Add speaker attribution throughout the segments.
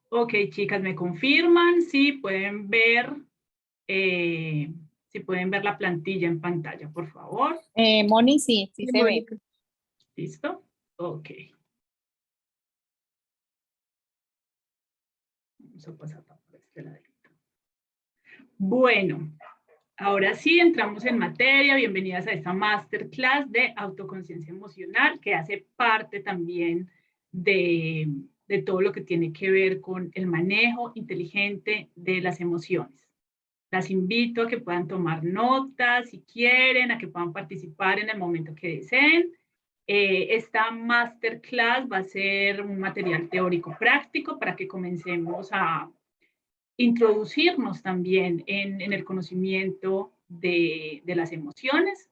Speaker 1: Ok, chicas, ¿me confirman si pueden ver, si pueden ver la plantilla en pantalla, por favor?
Speaker 2: Moni, sí, sí
Speaker 3: Sí,
Speaker 2: se ve.
Speaker 3: Mónica.
Speaker 1: ¿Listo? Ok. Vamos a pasar por este ladito. Bueno, ahora sí entramos en materia. Bienvenidas a esta masterclass de autoconciencia emocional que hace parte también de todo lo que tiene que ver con el manejo inteligente de las emociones. Las invito a que puedan tomar notas si quieren, a que puedan participar en el momento que deseen. Esta masterclass va a ser un material teórico práctico para que comencemos a introducirnos también en el conocimiento de las emociones.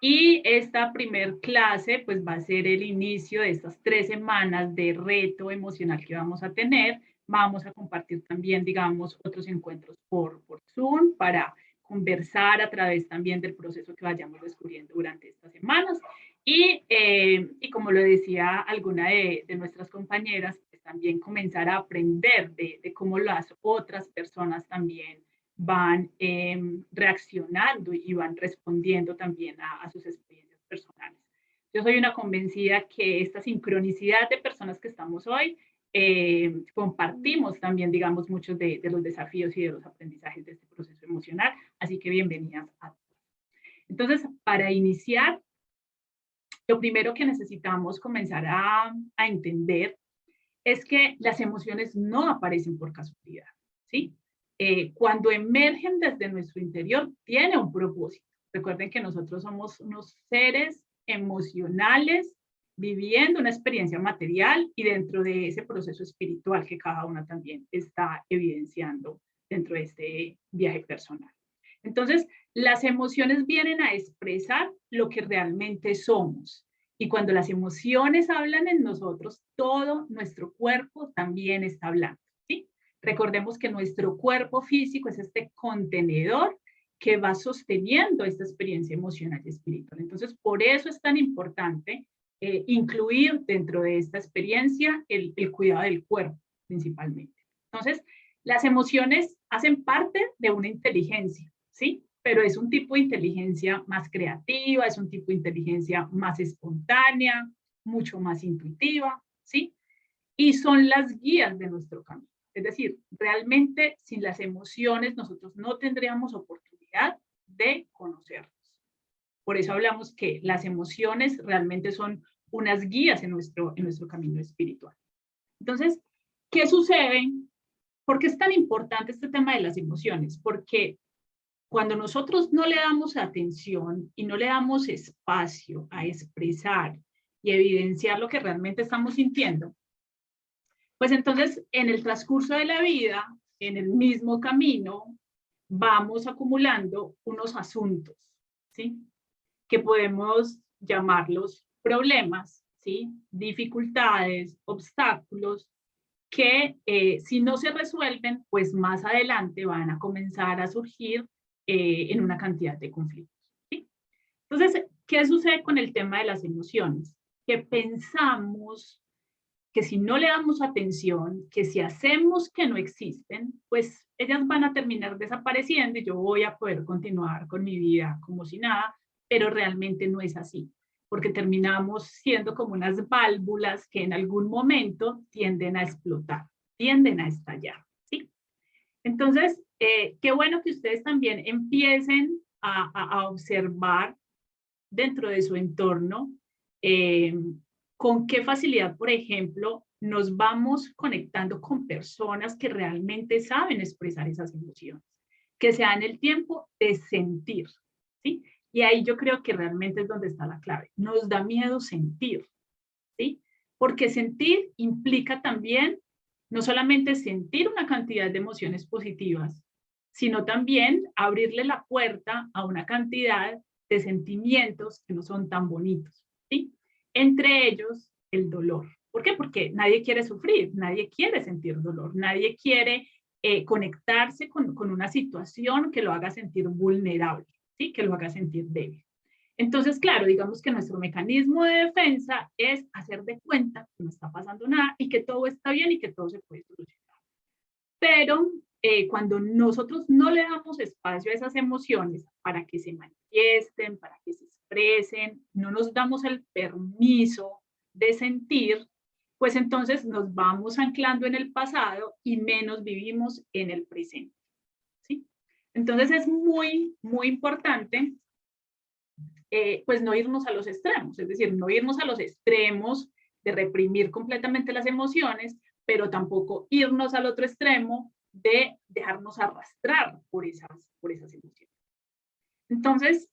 Speaker 1: Y esta primer clase pues va a ser el inicio de estas 3 semanas de reto emocional que vamos a tener. Vamos a compartir también, digamos, otros encuentros por Zoom para conversar a través también del proceso que vayamos descubriendo durante estas semanas. Y como lo decía alguna de nuestras compañeras, pues también comenzar a aprender de cómo las otras personas también van reaccionando y van respondiendo también a sus experiencias personales. Yo soy una convencida que esta sincronicidad de personas que estamos hoy, compartimos también, digamos, muchos de los desafíos y de los aprendizajes de este proceso emocional, así que bienvenidas a todos. Entonces, para iniciar, lo primero que necesitamos comenzar a entender es que las emociones no aparecen por casualidad, ¿sí? Cuando emergen desde nuestro interior, tiene un propósito. Recuerden que nosotros somos unos seres emocionales viviendo una experiencia material y dentro de ese proceso espiritual que cada una también está evidenciando dentro de este viaje personal. Entonces, las emociones vienen a expresar lo que realmente somos. Y cuando las emociones hablan en nosotros, todo nuestro cuerpo también está hablando, ¿sí? Recordemos que nuestro cuerpo físico es este contenedor que va sosteniendo esta experiencia emocional y espiritual. Entonces, por eso es tan importante incluir dentro de esta experiencia el cuidado del cuerpo, principalmente. Entonces, las emociones hacen parte de una inteligencia, ¿sí? Pero es un tipo de inteligencia más creativa, es un tipo de inteligencia más espontánea, mucho más intuitiva, ¿sí? Y son las guías de nuestro camino. Es decir, realmente sin las emociones nosotros no tendríamos oportunidad de conocernos. Por eso hablamos que las emociones realmente son unas guías en nuestro camino espiritual. Entonces, ¿qué sucede? ¿Por qué es tan importante este tema de las emociones? Porque cuando nosotros no le damos atención y no le damos espacio a expresar y evidenciar lo que realmente estamos sintiendo, pues entonces en el transcurso de la vida, en el mismo camino, vamos acumulando unos asuntos, ¿sí? Que podemos llamarlos problemas, ¿sí? Dificultades, obstáculos, que si no se resuelven, pues más adelante van a comenzar a surgir en una cantidad de conflictos, ¿sí? Entonces, ¿qué sucede con el tema de las emociones? Que pensamos que si no le damos atención, que si hacemos que no existen, pues ellas van a terminar desapareciendo y yo voy a poder continuar con mi vida como si nada, pero realmente no es así, porque terminamos siendo como unas válvulas que en algún momento tienden a explotar, tienden a estallar, ¿sí? Entonces, qué bueno que ustedes también empiecen a observar dentro de su entorno eh, con qué facilidad, por ejemplo, nos vamos conectando con personas que realmente saben expresar esas emociones, que se dan el tiempo de sentir, ¿sí? Y ahí yo creo que realmente es donde está la clave. Nos da miedo sentir, ¿sí? Porque sentir implica también no solamente sentir una cantidad de emociones positivas, sino también abrirle la puerta a una cantidad de sentimientos que no son tan bonitos, ¿sí? Entre ellos, el dolor. ¿Por qué? Porque nadie quiere sufrir, nadie quiere sentir dolor, nadie quiere conectarse con una situación que lo haga sentir vulnerable, ¿sí? Que lo haga sentir débil. Entonces, claro, digamos que nuestro mecanismo de defensa es hacer de cuenta que no está pasando nada y que todo está bien y que todo se puede solucionar. Pero cuando nosotros no le damos espacio a esas emociones para que se manifiesten, para que se expresen, no nos damos el permiso de sentir, pues entonces nos vamos anclando en el pasado y menos vivimos en el presente, ¿sí? Entonces es muy, muy importante pues no irnos a los extremos, es decir, no irnos a los extremos de reprimir completamente las emociones, pero tampoco irnos al otro extremo de dejarnos arrastrar por esas emociones. Entonces,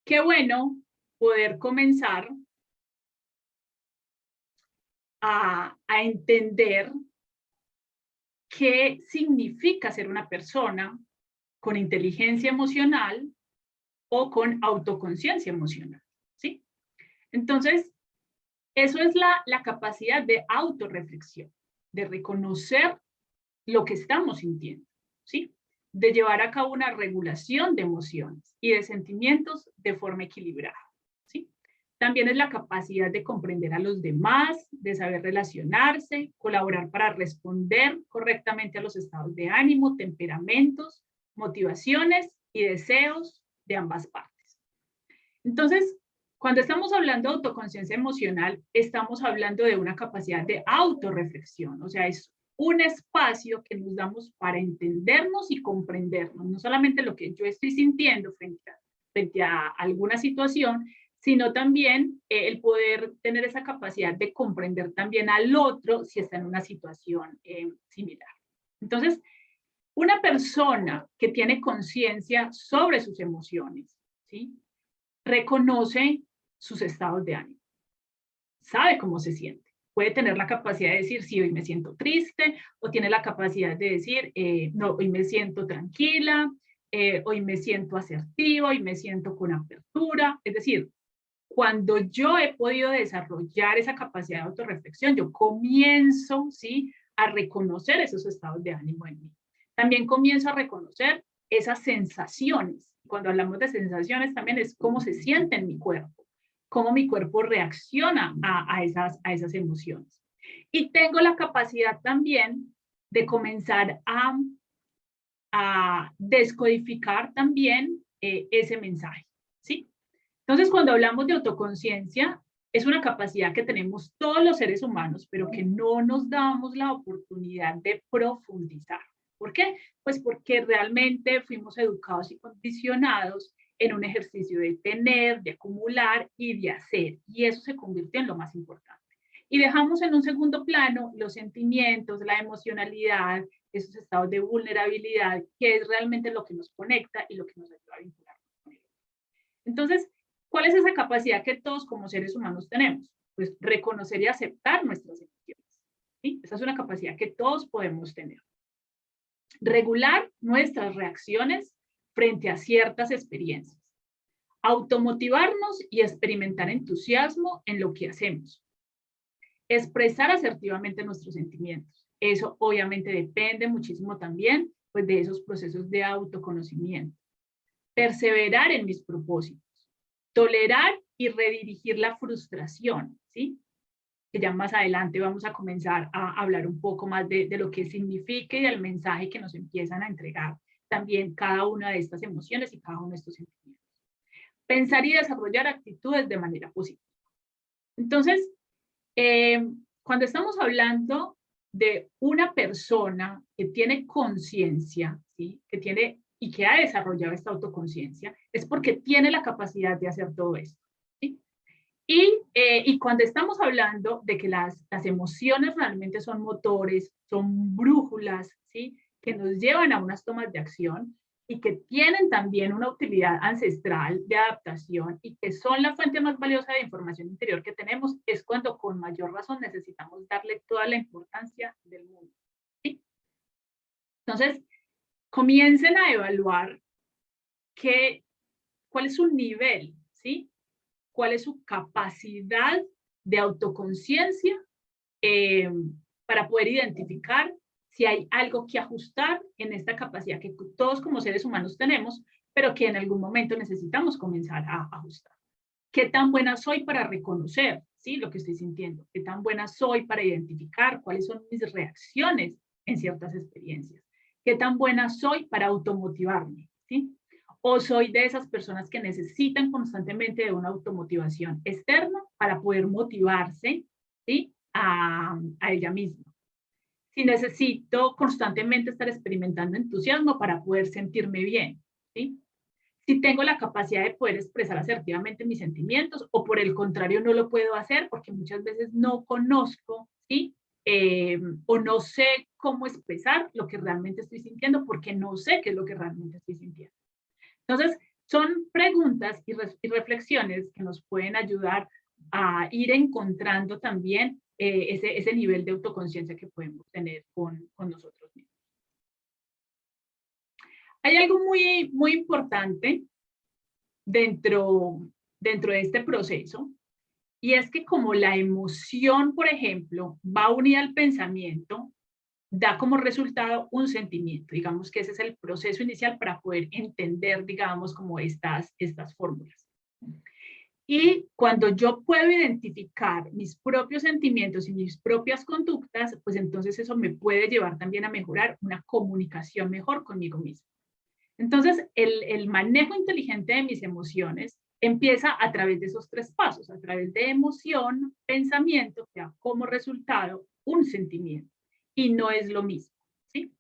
Speaker 1: qué bueno poder comenzar a entender qué significa ser una persona con inteligencia emocional o con autoconciencia emocional, ¿sí? Entonces, eso es la capacidad de autorreflexión, de reconocer lo que estamos sintiendo, ¿sí? De llevar a cabo una regulación de emociones y de sentimientos de forma equilibrada, ¿sí? También es la capacidad de comprender a los demás, de saber relacionarse, colaborar para responder correctamente a los estados de ánimo, temperamentos, motivaciones y deseos de ambas partes. Entonces, cuando estamos hablando de autoconciencia emocional, estamos hablando de una capacidad de autorreflexión, o sea, es un espacio que nos damos para entendernos y comprendernos, no solamente lo que yo estoy sintiendo frente a alguna situación, sino también el poder tener esa capacidad de comprender también al otro si está en una situación similar. Entonces, una persona que tiene conciencia sobre sus emociones, ¿sí? Reconoce sus estados de ánimo, sabe cómo se siente. Puede tener la capacidad de decir, sí, hoy me siento triste, o tiene la capacidad de decir, no, hoy me siento tranquila, hoy me siento asertiva, hoy me siento con apertura. Es decir, cuando yo he podido desarrollar esa capacidad de autorreflexión, yo comienzo, ¿sí?, a reconocer esos estados de ánimo en mí. También comienzo a reconocer esas sensaciones. Cuando hablamos de sensaciones, también es cómo se siente en mi cuerpo, cómo mi cuerpo reacciona a esas emociones. Y tengo la capacidad también de comenzar a descodificar también ese mensaje, ¿sí? Entonces, cuando hablamos de autoconciencia, es una capacidad que tenemos todos los seres humanos, pero que no nos damos la oportunidad de profundizar. ¿Por qué? Pues porque realmente fuimos educados y condicionados en un ejercicio de tener, de acumular y de hacer. Y eso se convirtió en lo más importante. Y dejamos en un segundo plano los sentimientos, la emocionalidad, esos estados de vulnerabilidad, que es realmente lo que nos conecta y lo que nos ayuda a vincularnos con él. Entonces, ¿cuál es esa capacidad que todos como seres humanos tenemos? Pues reconocer y aceptar nuestras emociones, ¿sí? Esa es una capacidad que todos podemos tener. Regular nuestras reacciones frente a ciertas experiencias. Automotivarnos y experimentar entusiasmo en lo que hacemos. Expresar asertivamente nuestros sentimientos. Eso obviamente depende muchísimo también pues, de esos procesos de autoconocimiento. Perseverar en mis propósitos. Tolerar y redirigir la frustración, ¿sí? Que ya más adelante vamos a comenzar a hablar un poco más de lo que significa y del mensaje que nos empiezan a entregar también cada una de estas emociones y cada uno de estos sentimientos. Pensar y desarrollar actitudes de manera positiva. Entonces, cuando estamos hablando de una persona que tiene conciencia, ¿sí? Que tiene y que ha desarrollado esta autoconciencia, es porque tiene la capacidad de hacer todo esto. ¿Sí? Y cuando estamos hablando de que las emociones realmente son motores, son brújulas, ¿sí? Que nos llevan a unas tomas de acción y que tienen también una utilidad ancestral de adaptación y que son la fuente más valiosa de información interior que tenemos, es cuando con mayor razón necesitamos darle toda la importancia del mundo. ¿Sí? Entonces, comiencen a evaluar cuál es su nivel, ¿sí? Cuál es su capacidad de autoconciencia para poder identificar si hay algo que ajustar en esta capacidad que todos como seres humanos tenemos, pero que en algún momento necesitamos comenzar a ajustar. ¿Qué tan buena soy para reconocer, ¿sí? Lo que estoy sintiendo? ¿Qué tan buena soy para identificar cuáles son mis reacciones en ciertas experiencias. ¿Qué tan buena soy para automotivarme? ¿Sí? O soy de esas personas que necesitan constantemente de una automotivación externa para poder motivarse, ¿sí? a ella misma. Si necesito constantemente estar experimentando entusiasmo para poder sentirme bien, ¿sí? Si tengo la capacidad de poder expresar asertivamente mis sentimientos o por el contrario no lo puedo hacer porque muchas veces no conozco, ¿sí? O no sé cómo expresar lo que realmente estoy sintiendo porque no sé qué es lo que realmente estoy sintiendo. Entonces, son preguntas y reflexiones que nos pueden ayudar a ir encontrando también ese nivel de autoconciencia que podemos tener con nosotros mismos. Hay algo muy importante dentro de este proceso, y es que como la emoción, por ejemplo, va unida al pensamiento, da como resultado un sentimiento. Digamos que ese es el proceso inicial para poder entender, digamos, como estas fórmulas. Y cuando yo puedo identificar mis propios sentimientos y mis propias conductas, pues entonces eso me puede llevar también a mejorar una comunicación mejor conmigo mismo. Entonces, el manejo inteligente de mis emociones empieza a través de esos tres pasos, a través de emoción, pensamiento, que da como resultado un sentimiento. Y no es lo mismo, ¿sí?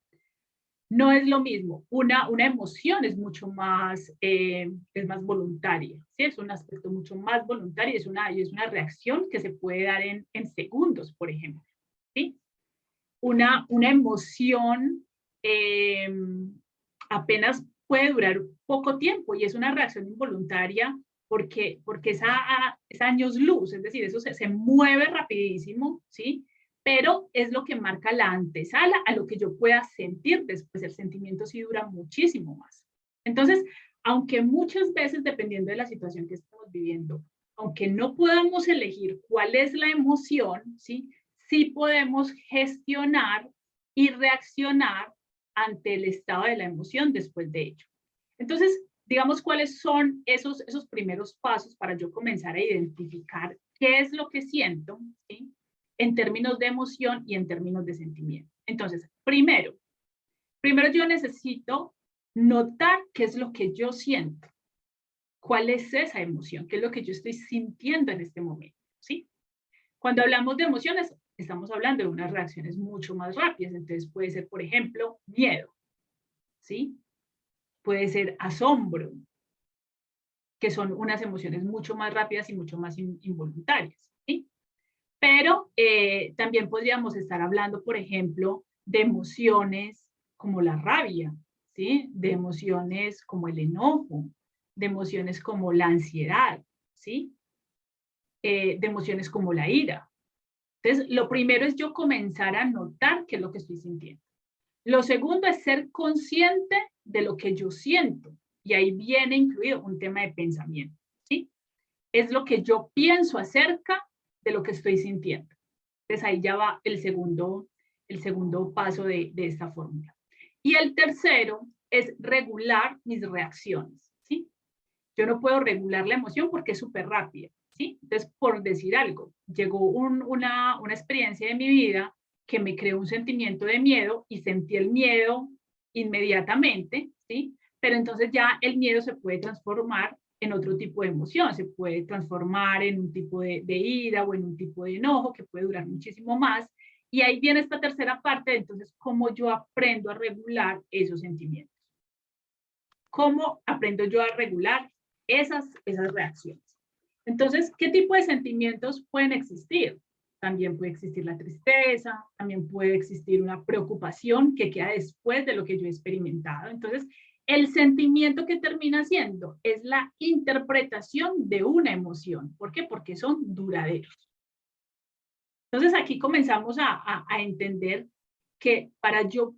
Speaker 1: No es lo mismo. Una emoción es mucho más, es más voluntaria, ¿sí? Es un aspecto mucho más voluntario, es una reacción que se puede dar en segundos, por ejemplo, ¿sí? Una emoción eh, apenas puede durar poco tiempo y es una reacción involuntaria porque es años luz, es decir, eso se mueve rapidísimo, ¿sí? Pero es lo que marca la antesala a lo que yo pueda sentir después. El sentimiento sí dura muchísimo más. Entonces, aunque muchas veces, dependiendo de la situación que estamos viviendo, aunque no podamos elegir cuál es la emoción, ¿sí? Sí podemos gestionar y reaccionar ante el estado de la emoción después de ello. Entonces, digamos cuáles son esos primeros pasos para yo comenzar a identificar qué es lo que siento, ¿sí? En términos de emoción y en términos de sentimiento. Entonces, primero yo necesito notar qué es lo que yo siento. ¿Cuál es esa emoción? ¿Qué es lo que yo estoy sintiendo en este momento? ¿Sí? Cuando hablamos de emociones, estamos hablando de unas reacciones mucho más rápidas. Entonces puede ser, por ejemplo, miedo, ¿sí? Puede ser asombro, que son unas emociones mucho más rápidas y mucho más involuntarias, ¿sí? Pero también podríamos estar hablando, por ejemplo, de emociones como la rabia, ¿sí? De emociones como el enojo, de emociones como la ansiedad, ¿sí? De emociones como la ira. Entonces, lo primero es yo comenzar a notar qué es lo que estoy sintiendo. Lo segundo es ser consciente de lo que yo siento. Y ahí viene incluido un tema de pensamiento, ¿sí? Es lo que yo pienso acerca de lo que estoy sintiendo. Entonces ahí ya va el segundo paso de esta fórmula. Y el tercero es regular mis reacciones, ¿sí? Yo no puedo regular la emoción porque es súper rápida, ¿sí? Entonces, por decir algo, llegó una experiencia de mi vida que me creó un sentimiento de miedo y sentí el miedo inmediatamente, ¿sí? Pero entonces ya el miedo se puede transformar en otro tipo de emoción, se puede transformar en un tipo de ira o en un tipo de enojo que puede durar muchísimo más. Y ahí viene esta tercera parte, entonces, cómo yo aprendo a regular esos sentimientos. ¿Cómo aprendo yo a regular esas reacciones? Entonces, ¿qué tipo de sentimientos pueden existir? También puede existir la tristeza, también puede existir una preocupación que queda después de lo que yo he experimentado. Entonces, el sentimiento que termina siendo es la interpretación de una emoción. ¿Por qué? Porque son duraderos. Entonces, aquí comenzamos a entender que para yo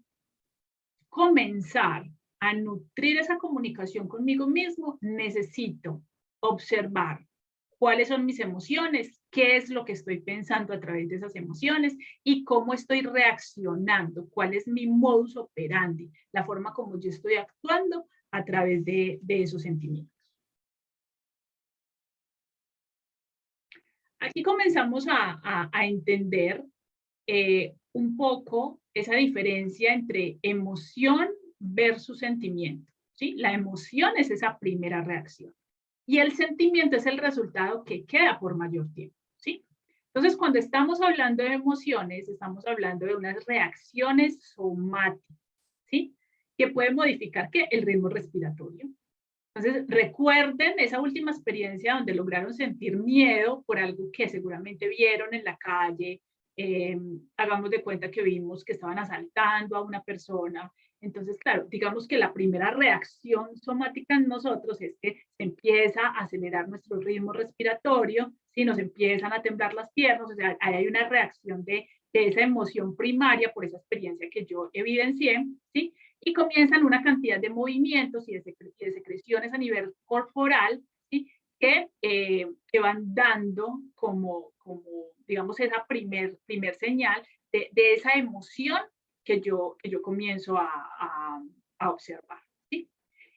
Speaker 1: comenzar a nutrir esa comunicación conmigo mismo, necesito observar cuáles son mis emociones, qué es lo que estoy pensando a través de esas emociones y cómo estoy reaccionando, cuál es mi modus operandi, la forma como yo estoy actuando a través de esos sentimientos. Aquí comenzamos a entender un poco esa diferencia entre emoción versus sentimiento, ¿sí? La emoción es esa primera reacción y el sentimiento es el resultado que queda por mayor tiempo, ¿sí? Entonces, cuando estamos hablando de emociones, estamos hablando de unas reacciones somáticas, ¿sí? Que pueden modificar ¿qué? El ritmo respiratorio. Entonces, recuerden esa última experiencia donde lograron sentir miedo por algo que seguramente vieron en la calle. Hagamos de cuenta que vimos que estaban asaltando a una persona. Entonces, claro, digamos que la primera reacción somática en nosotros es que se empieza a acelerar nuestro ritmo respiratorio, ¿sí? Nos empiezan a temblar las piernas, o sea, hay una reacción de esa emoción primaria por esa experiencia que yo evidencié, ¿sí? Y comienzan una cantidad de movimientos y de secreciones a nivel corporal, ¿sí? Que van dando como, digamos, esa primer señal de esa emoción que yo comienzo a observar, ¿sí?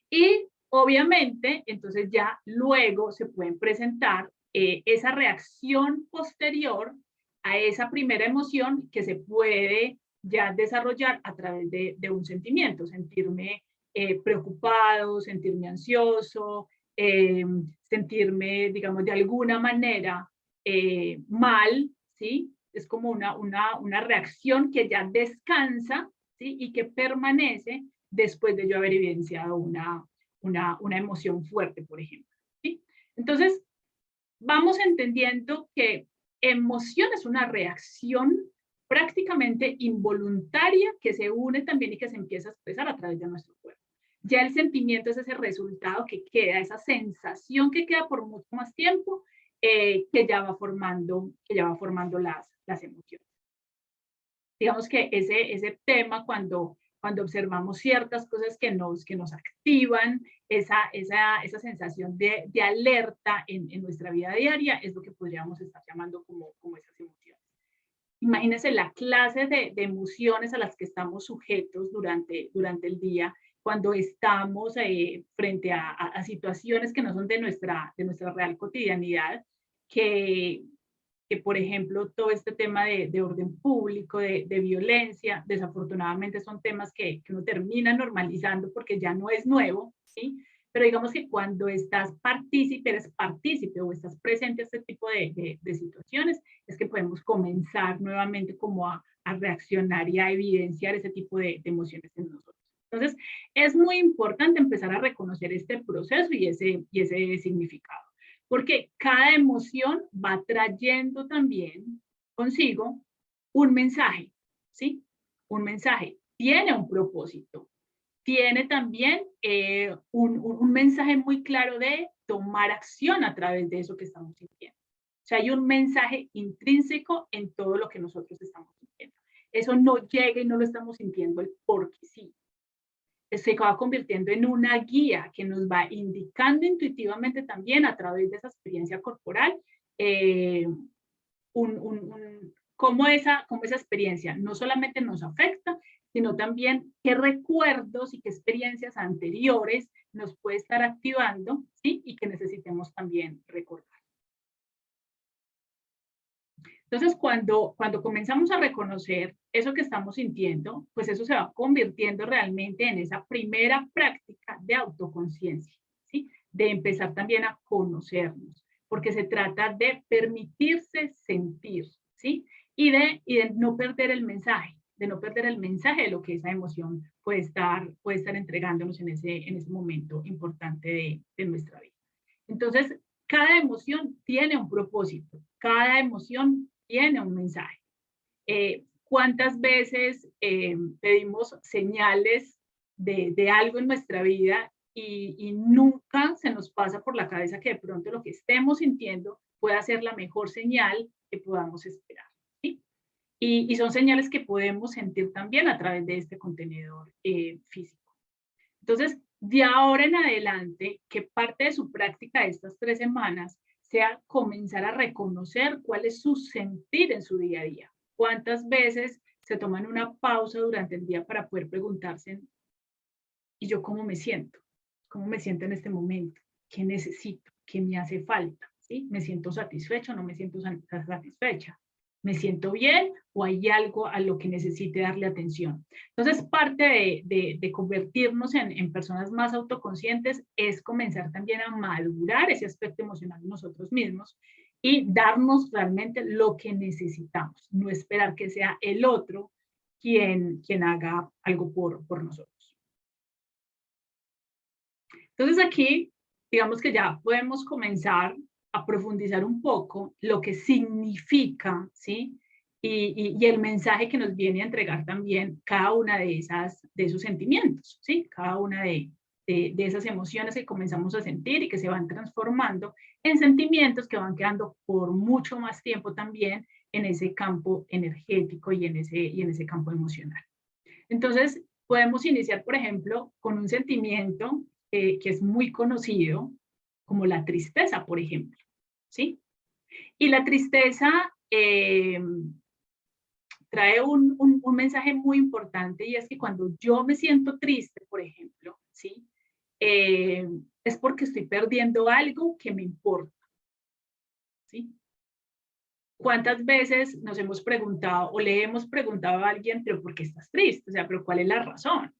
Speaker 1: Y obviamente, entonces ya luego se pueden presentar esa reacción posterior a esa primera emoción que se puede ya desarrollar a través de un sentimiento, sentirme preocupado, sentirme ansioso, sentirme, digamos, de alguna manera mal, ¿sí? Es como una reacción que ya descansa, ¿sí? Y que permanece después de yo haber evidenciado una emoción fuerte, por ejemplo, ¿sí? Entonces, vamos entendiendo que emoción es una reacción prácticamente involuntaria que se une también y que se empieza a expresar a través de nuestro cuerpo. Ya el sentimiento es ese resultado que queda, esa sensación que queda por mucho más tiempo, que ya va formando las emociones. Digamos que ese tema cuando observamos ciertas cosas que nos activan esa sensación de alerta en nuestra vida diaria, es lo que podríamos estar llamando como esas emociones. Imagínense la clase de emociones a las que estamos sujetos durante el día cuando estamos frente a situaciones que no son de nuestra real cotidianidad, que, que, por ejemplo, todo este tema de orden público, de violencia, desafortunadamente son temas que uno termina normalizando porque ya no es nuevo, ¿sí? Pero digamos que cuando estás eres partícipe o estás presente a este tipo de situaciones, es que podemos comenzar nuevamente como a reaccionar y a evidenciar ese tipo de emociones en nosotros. Entonces, es muy importante empezar a reconocer este proceso y ese significado, porque cada emoción va trayendo también consigo un mensaje, ¿sí? Un mensaje, tiene un propósito, tiene también un mensaje muy claro de tomar acción a través de eso que estamos sintiendo. O sea, hay un mensaje intrínseco en todo lo que nosotros estamos sintiendo. Eso no llega y no lo estamos sintiendo porque sí. Se va convirtiendo en una guía que nos va indicando intuitivamente también a través de esa experiencia corporal cómo esa experiencia no solamente nos afecta, sino también qué recuerdos y qué experiencias anteriores nos puede estar activando, ¿sí? Y que necesitemos también recordar. Entonces, cuando comenzamos a reconocer eso que estamos sintiendo, pues eso se va convirtiendo realmente en esa primera práctica de autoconciencia, ¿sí? De empezar también a conocernos, porque se trata de permitirse sentir, ¿sí? Y de no perder el mensaje, de no perder el mensaje de lo que esa emoción puede estar entregándonos en ese momento importante de nuestra vida. Entonces, cada emoción tiene un propósito, cada emoción tiene un mensaje. ¿Cuántas veces pedimos señales de algo en nuestra vida y nunca se nos pasa por la cabeza que de pronto lo que estemos sintiendo pueda ser la mejor señal que podamos esperar? ¿Sí? Y son señales que podemos sentir también a través de este contenedor físico. Entonces, de ahora en adelante, que parte de su práctica de estas 3 semanas sea comenzar a reconocer cuál es su sentir en su día a día. ¿Cuántas veces se toman una pausa durante el día para poder preguntarse, ¿y yo cómo me siento? ¿Cómo me siento en este momento? ¿Qué necesito? ¿Qué me hace falta? ¿Sí? ¿Me siento satisfecho o no me siento satisfecha? ¿Me siento bien o hay algo a lo que necesite darle atención? Entonces, parte de convertirnos en personas más autoconscientes es comenzar también a madurar ese aspecto emocional de nosotros mismos y darnos realmente lo que necesitamos, no esperar que sea el otro quien haga algo por nosotros. Entonces aquí, digamos que ya podemos comenzar a profundizar un poco lo que significa, ¿sí? Y el mensaje que nos viene a entregar también cada una de esos sentimientos, ¿sí? Cada una de esas emociones que comenzamos a sentir y que se van transformando en sentimientos que van quedando por mucho más tiempo también en ese campo energético y en ese campo emocional. Entonces, podemos iniciar, por ejemplo, con un sentimiento que es muy conocido, como la tristeza, por ejemplo, ¿sí? Y la tristeza trae un mensaje muy importante y es que cuando yo me siento triste, por ejemplo, ¿sí? Eh, es porque estoy perdiendo algo que me importa, ¿sí? ¿Cuántas veces nos hemos preguntado o le hemos preguntado a alguien, pero por qué estás triste? O sea, pero ¿cuál es la razón?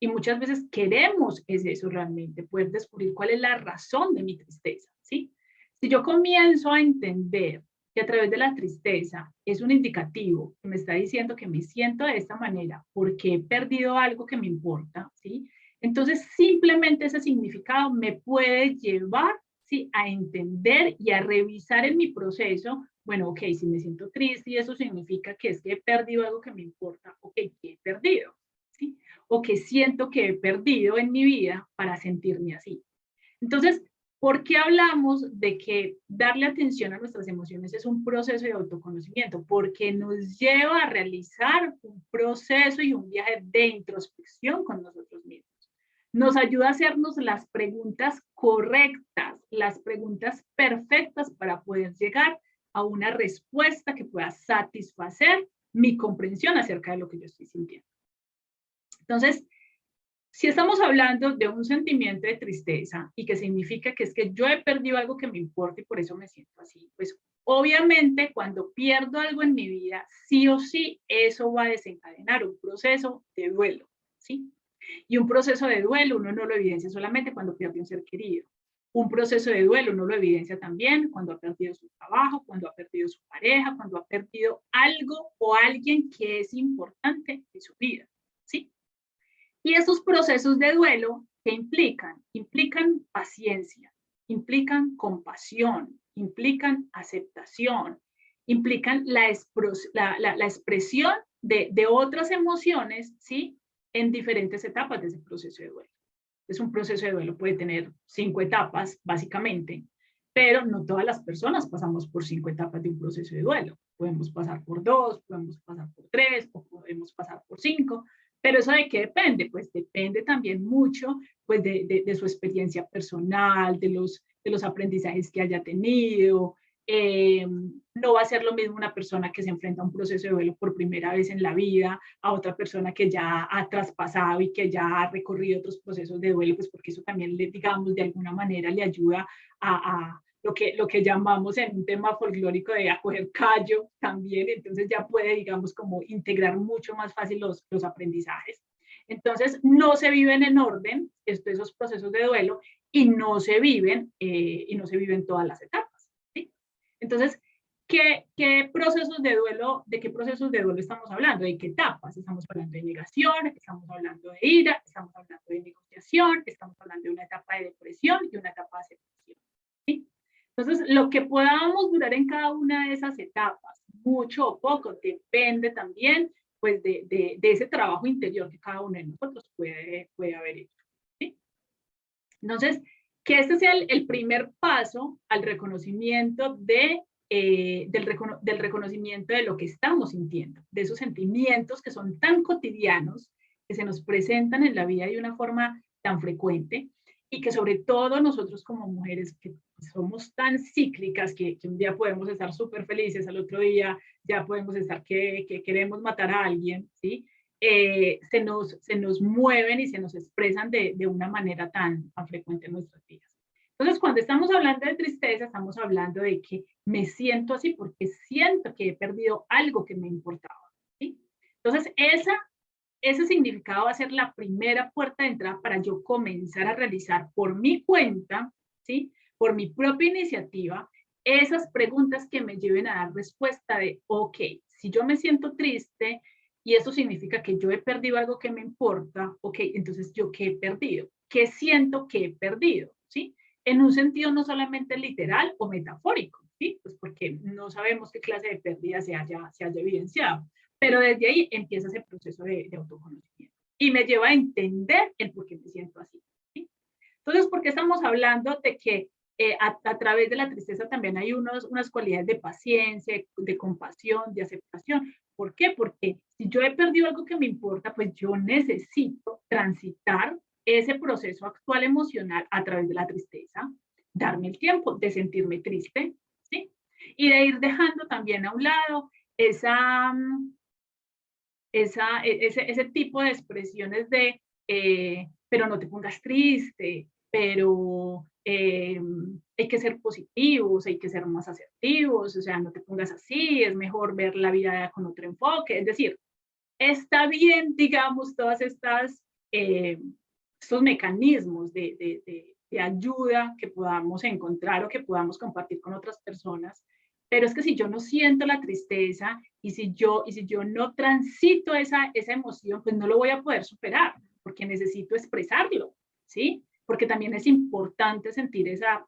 Speaker 1: Y muchas veces queremos es eso realmente, poder descubrir cuál es la razón de mi tristeza, ¿sí? Si yo comienzo a entender que a través de la tristeza es un indicativo que me está diciendo que me siento de esta manera porque he perdido algo que me importa, ¿sí? Entonces simplemente ese significado me puede llevar, ¿sí? A entender y a revisar en mi proceso, bueno, ok, si me siento triste y eso significa que es que he perdido algo que me importa, ok, ¿qué he perdido? ¿Sí? O que siento que he perdido en mi vida para sentirme así. Entonces, ¿por qué hablamos de que darle atención a nuestras emociones es un proceso de autoconocimiento? Porque nos lleva a realizar un proceso y un viaje de introspección con nosotros mismos. Nos ayuda a hacernos las preguntas correctas, las preguntas perfectas para poder llegar a una respuesta que pueda satisfacer mi comprensión acerca de lo que yo estoy sintiendo. Entonces, si estamos hablando de un sentimiento de tristeza y que significa que es que yo he perdido algo que me importa y por eso me siento así, pues obviamente cuando pierdo algo en mi vida, sí o sí, eso va a desencadenar un proceso de duelo, ¿sí? Y un proceso de duelo uno no lo evidencia solamente cuando pierde un ser querido. Un proceso de duelo uno lo evidencia también cuando ha perdido su trabajo, cuando ha perdido su pareja, cuando ha perdido algo o alguien que es importante en su vida, ¿sí? Y esos procesos de duelo, ¿qué implican? Implican paciencia, implican compasión, implican aceptación, implican la expresión de otras emociones, ¿sí? En diferentes etapas de ese proceso de duelo. Es un proceso de duelo, puede tener 5 etapas, básicamente, pero no todas las personas pasamos por 5 etapas de un proceso de duelo. Podemos pasar por 2, podemos pasar por 3, o podemos pasar por 5, pero eso de qué depende, pues depende también mucho pues de su experiencia personal, de los aprendizajes que haya tenido. No va a ser lo mismo una persona que se enfrenta a un proceso de duelo por primera vez en la vida a otra persona que ya ha traspasado y que ya ha recorrido otros procesos de duelo, pues porque eso también, digamos, de alguna manera le ayuda a lo que llamamos en un tema folclórico de acoger callo también, entonces ya puede, digamos, como integrar mucho más fácil los aprendizajes. Entonces, no se viven en orden esos procesos de duelo y no se viven todas las etapas. ¿Sí? Entonces, ¿qué procesos de duelo, de qué procesos de duelo estamos hablando? ¿De qué etapas? Estamos hablando de negación, estamos hablando de ira, estamos hablando de negociación, estamos hablando de una etapa de depresión y una etapa de aceptación. ¿Sí? Entonces, lo que podamos durar en cada una de esas etapas, mucho o poco, depende también pues, de ese trabajo interior que cada uno de nosotros puede haber hecho. ¿Sí? Entonces, que este sea el primer paso al reconocimiento del reconocimiento de lo que estamos sintiendo, de esos sentimientos que son tan cotidianos, que se nos presentan en la vida de una forma tan frecuente y que sobre todo nosotros como mujeres que somos tan cíclicas que un día podemos estar súper felices, al otro día ya podemos estar que queremos matar a alguien, ¿sí? Se nos mueven y se nos expresan de una manera tan frecuente en nuestras vidas. Entonces, cuando estamos hablando de tristeza, estamos hablando de que me siento así porque siento que he perdido algo que me importaba, ¿sí? Entonces, ese significado va a ser la primera puerta de entrada para yo comenzar a realizar por mi cuenta, ¿sí? Por mi propia iniciativa, esas preguntas que me lleven a dar respuesta de, ok, si yo me siento triste y eso significa que yo he perdido algo que me importa, ok, entonces yo qué he perdido, qué siento que he perdido, ¿sí? En un sentido no solamente literal o metafórico, ¿sí? Pues porque no sabemos qué clase de pérdida se haya evidenciado, pero desde ahí empieza ese proceso de autoconocimiento y me lleva a entender el por qué me siento así, ¿sí? Entonces, ¿por qué estamos hablando de que a través de la tristeza también hay unas cualidades de paciencia, de compasión, de aceptación? ¿Por qué? Porque si yo he perdido algo que me importa, pues yo necesito transitar ese proceso actual emocional a través de la tristeza, darme el tiempo de sentirme triste, ¿sí? Y de ir dejando también a un lado ese tipo de expresiones de, pero no te pongas triste, pero hay que ser positivos, hay que ser más asertivos, o sea, no te pongas así, es mejor ver la vida con otro enfoque. Es decir, está bien, digamos, todas estos mecanismos de ayuda que podamos encontrar o que podamos compartir con otras personas, pero es que si yo no siento la tristeza y si yo no transito esa emoción, pues no lo voy a poder superar, porque necesito expresarlo, ¿sí? Porque también es importante sentir esa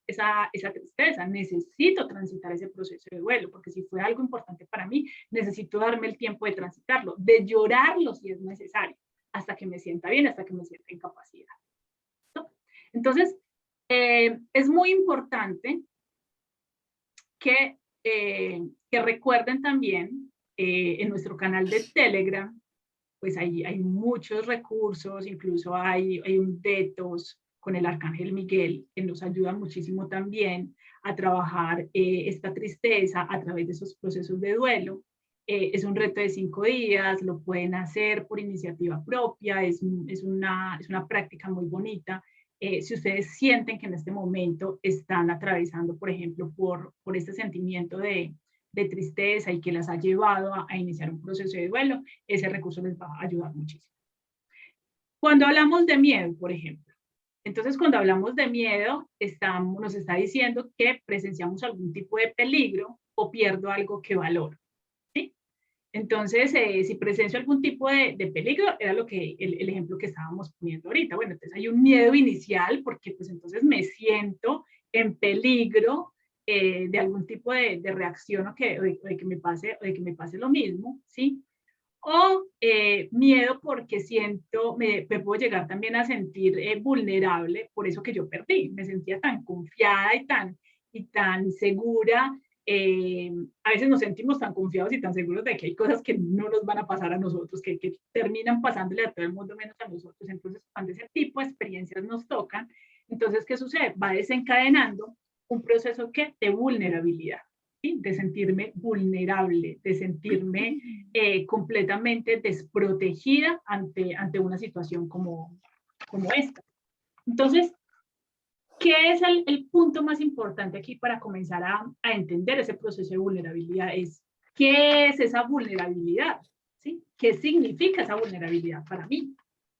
Speaker 1: tristeza, necesito transitar ese proceso de duelo, porque si fue algo importante para mí, necesito darme el tiempo de transitarlo, de llorarlo si es necesario, hasta que me sienta bien, hasta que me sienta en capacidad, ¿no? Entonces, es muy importante que, que recuerden también en nuestro canal de Telegram, pues hay muchos recursos, incluso hay un detox con el Arcángel Miguel, que nos ayuda muchísimo también a trabajar esta tristeza a través de esos procesos de duelo. Es un reto de 5 días, lo pueden hacer por iniciativa propia, es una práctica muy bonita. Si ustedes sienten que en este momento están atravesando, por ejemplo, por este sentimiento de tristeza y que las ha llevado a iniciar un proceso de duelo, ese recurso les va a ayudar muchísimo. Cuando hablamos de miedo, por ejemplo, entonces cuando hablamos de miedo, nos está diciendo que presenciamos algún tipo de peligro o pierdo algo que valoro, ¿sí? Entonces, si presencio algún tipo de peligro, era el ejemplo que estábamos poniendo ahorita. Bueno, entonces hay un miedo inicial porque pues entonces me siento en peligro de algún tipo de reacción o de que me pase lo mismo, ¿sí? O miedo porque me puedo llegar también a sentir vulnerable por eso que yo perdí. Me sentía tan confiada y tan segura. A veces nos sentimos tan confiados y tan seguros de que hay cosas que no nos van a pasar a nosotros, que terminan pasándole a todo el mundo menos a nosotros. Entonces, cuando ese tipo de experiencias nos tocan, entonces, ¿qué sucede? Va desencadenando un proceso de vulnerabilidad. ¿Sí? De sentirme vulnerable, de sentirme completamente desprotegida ante una situación como esta. Entonces, ¿qué es el punto más importante aquí para comenzar a entender ese proceso de vulnerabilidad? ¿Qué es esa vulnerabilidad? ¿Sí? ¿Qué significa esa vulnerabilidad para mí?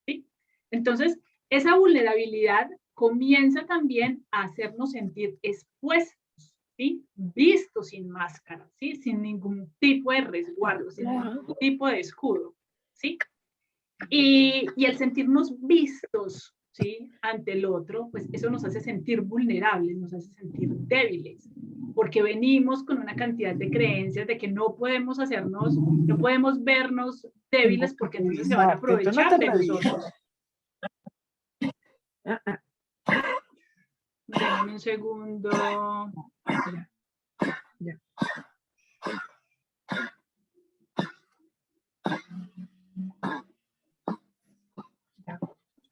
Speaker 1: ¿Sí? Entonces, esa vulnerabilidad comienza también a hacernos sentir expuestos, ¿sí? Visto sin máscara, ¿sí? Sin ningún tipo de resguardo, sin ningún tipo de escudo, ¿sí? Y el sentirnos vistos, ¿sí? Ante el otro, pues eso nos hace sentir vulnerables, nos hace sentir débiles, porque venimos con una cantidad de creencias de que no podemos vernos débiles porque entonces se van a aprovechar de nosotros. Denme un segundo. Ya.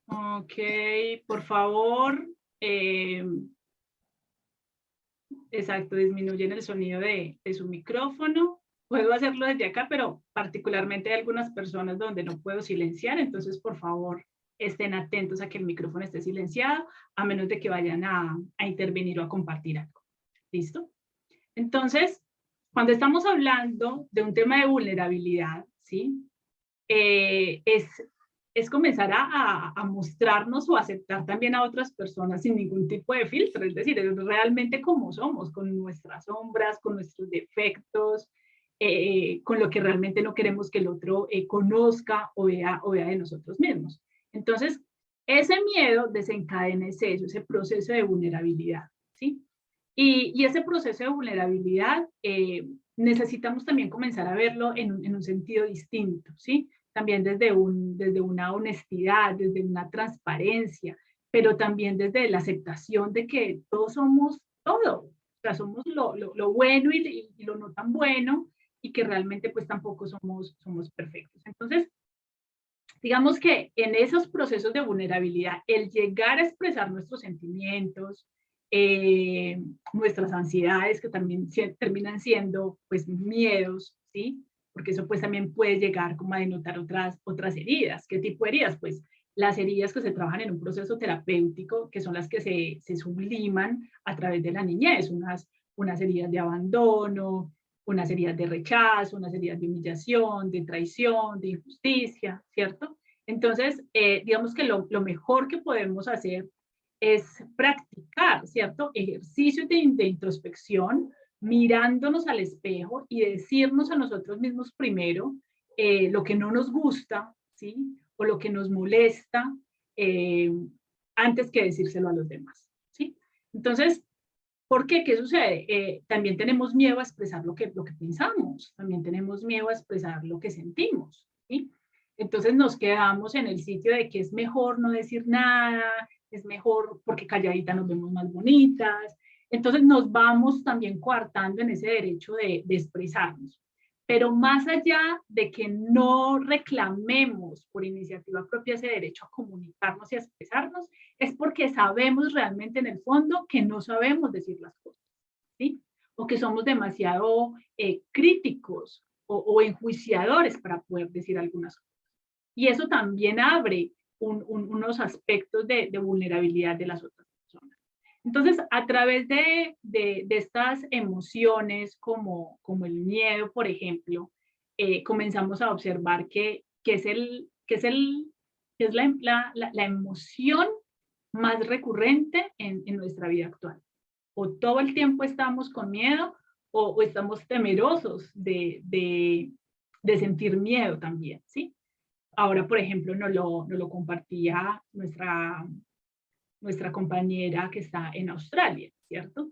Speaker 1: Ok, por favor. Exacto, disminuyen el sonido de su micrófono. Puedo hacerlo desde acá, pero particularmente hay algunas personas donde no puedo silenciar, entonces por favor estén atentos a que el micrófono esté silenciado, a menos de que vayan a intervenir o a compartir algo. ¿Listo? Entonces, cuando estamos hablando de un tema de vulnerabilidad, ¿sí? Es comenzar a mostrarnos o aceptar también a otras personas sin ningún tipo de filtro, es decir, es realmente como somos, con nuestras sombras, con nuestros defectos, con lo que realmente no queremos que el otro conozca o vea de nosotros mismos. Entonces, ese miedo desencadena ese proceso de vulnerabilidad, ¿sí? Y ese proceso de vulnerabilidad necesitamos también comenzar a verlo en un sentido distinto, ¿sí? También desde una honestidad, desde una transparencia, pero también desde la aceptación de que todos somos todo, o sea, somos lo bueno y lo no tan bueno, y que realmente pues tampoco somos perfectos. Entonces, digamos que en esos procesos de vulnerabilidad, el llegar a expresar nuestros sentimientos, nuestras ansiedades, que también terminan siendo pues miedos, ¿sí? Porque eso pues también puede llegar como a denotar otras heridas. ¿Qué tipo de heridas? Pues las heridas que se trabajan en un proceso terapéutico, que son las que se subliman a través de la niñez, unas heridas de abandono, unas heridas de rechazo, unas heridas de humillación, de traición, de injusticia, ¿cierto? Entonces, digamos que lo mejor que podemos hacer es practicar, ¿cierto? Ejercicios de introspección, mirándonos al espejo y decirnos a nosotros mismos primero lo que no nos gusta, ¿sí? O lo que nos molesta, antes que decírselo a los demás, ¿sí? Entonces, ¿por qué? ¿Qué sucede? También tenemos miedo a expresar lo que pensamos, también tenemos miedo a expresar lo que sentimos, ¿sí? Entonces nos quedamos en el sitio de que es mejor no decir nada, es mejor porque calladita nos vemos más bonitas. Entonces nos vamos también coartando en ese derecho de expresarnos. Pero más allá de que no reclamemos por iniciativa propia ese derecho a comunicarnos y a expresarnos, es porque sabemos realmente en el fondo que no sabemos decir las cosas, ¿sí? O que somos demasiado críticos o enjuiciadores para poder decir algunas cosas. Y eso también abre unos aspectos de vulnerabilidad de las otras personas. Entonces, a través de estas emociones como el miedo, por ejemplo, comenzamos a observar que es la emoción más recurrente en nuestra vida actual. O todo el tiempo estamos con miedo o estamos temerosos de sentir miedo también, ¿sí? Ahora, por ejemplo, nos lo compartía nuestra compañera que está en Australia, ¿cierto?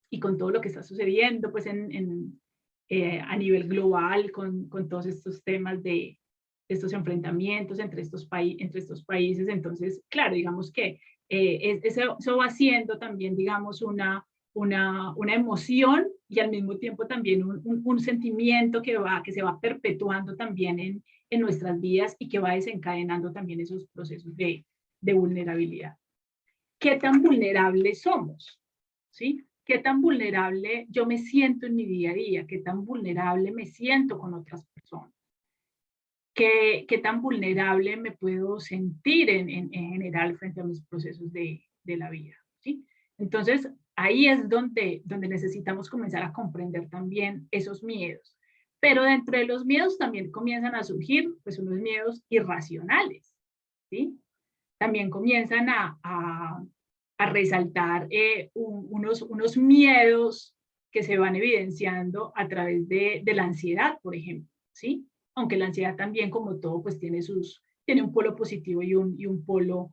Speaker 1: Y con todo lo que está sucediendo, pues a nivel global, con todos estos temas de estos enfrentamientos entre estos países, entonces, claro, digamos que eso va siendo también, digamos, una emoción y al mismo tiempo también un sentimiento que se va perpetuando también en nuestras vidas y que va desencadenando también esos procesos de vulnerabilidad. ¿Qué tan vulnerables somos? ¿Sí? ¿Qué tan vulnerable yo me siento en mi día a día? ¿Qué tan vulnerable me siento con otras personas? ¿Qué tan vulnerable me puedo sentir en general frente a mis procesos de la vida? ¿Sí? Entonces, ahí es donde necesitamos comenzar a comprender también esos miedos. Pero dentro de los miedos también comienzan a surgir pues unos miedos irracionales, ¿sí? También comienzan a resaltar unos miedos que se van evidenciando a través de la ansiedad, por ejemplo, ¿sí? Aunque la ansiedad también, como todo, pues tiene un polo positivo y un polo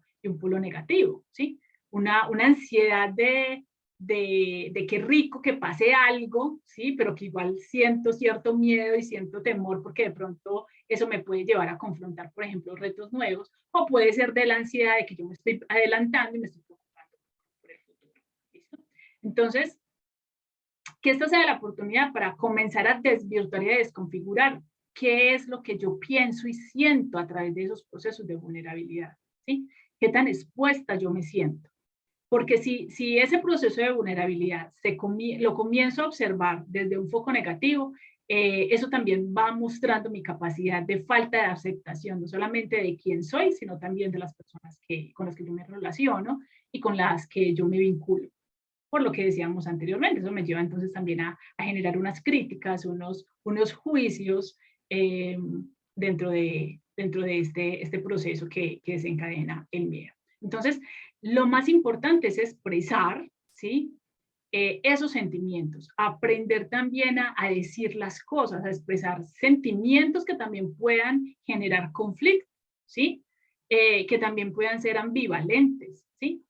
Speaker 1: negativo, ¿sí? Una ansiedad de qué rico que pase algo, ¿sí? Pero que igual siento cierto miedo y siento temor porque de pronto eso me puede llevar a confrontar, por ejemplo, retos nuevos, o puede ser de la ansiedad de que yo me estoy adelantando y me estoy preocupando por el futuro, ¿listo? Entonces, que esta sea la oportunidad para comenzar a desvirtuar y a desconfigurar qué es lo que yo pienso y siento a través de esos procesos de vulnerabilidad, ¿sí? Qué tan expuesta yo me siento. Porque si ese proceso de vulnerabilidad lo comienzo a observar desde un foco negativo, eso también va mostrando mi capacidad de falta de aceptación, no solamente de quién soy, sino también de las personas con las que yo me relaciono y con las que yo me vinculo. Por lo que decíamos anteriormente, eso me lleva entonces también a generar unas críticas, unos juicios dentro de este proceso que desencadena el miedo. Entonces, lo más importante es expresar, ¿sí? Esos sentimientos, aprender también a decir las cosas, a expresar sentimientos que también puedan generar conflicto, ¿sí? Que también puedan ser ambivalentes, ¿sí?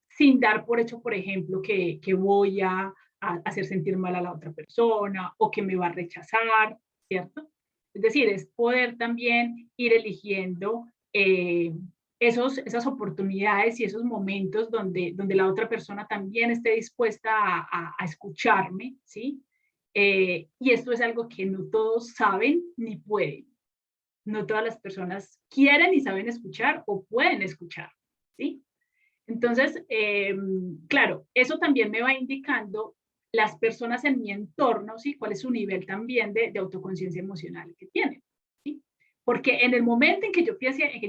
Speaker 1: Sin dar por hecho, por ejemplo, que voy a hacer sentir mal a la otra persona o que me va a rechazar, ¿cierto? Es decir, es poder también ir eligiendo esas oportunidades y esos momentos donde la otra persona también esté dispuesta a escucharme, ¿sí? Y esto es algo que no todos saben ni pueden. No todas las personas quieren y saben escuchar o pueden escuchar, ¿sí? Entonces, claro, eso también me va indicando las personas en mi entorno, ¿sí? Cuál es su nivel también de autoconciencia emocional que tienen, ¿sí? Porque en el momento en que yo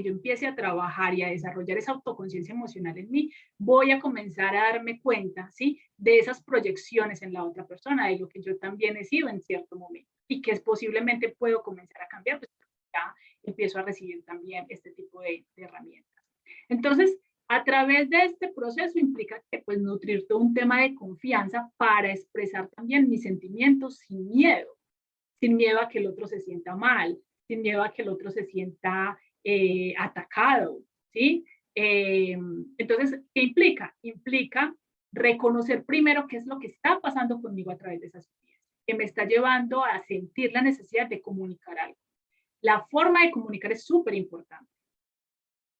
Speaker 1: empiece a trabajar y a desarrollar esa autoconciencia emocional en mí, voy a comenzar a darme cuenta, ¿sí? De esas proyecciones en la otra persona, de lo que yo también he sido en cierto momento y que posiblemente puedo comenzar a cambiar, pues ya empiezo a recibir también este tipo de herramientas. Entonces, a través de este proceso implica que pues nutrir todo un tema de confianza para expresar también mis sentimientos sin miedo a que el otro se sienta mal, sin miedo a que el otro se sienta atacado, ¿sí? Entonces, ¿qué implica? Implica reconocer primero qué es lo que está pasando conmigo a través de esas experiencias, que me está llevando a sentir la necesidad de comunicar algo. La forma de comunicar es súper importante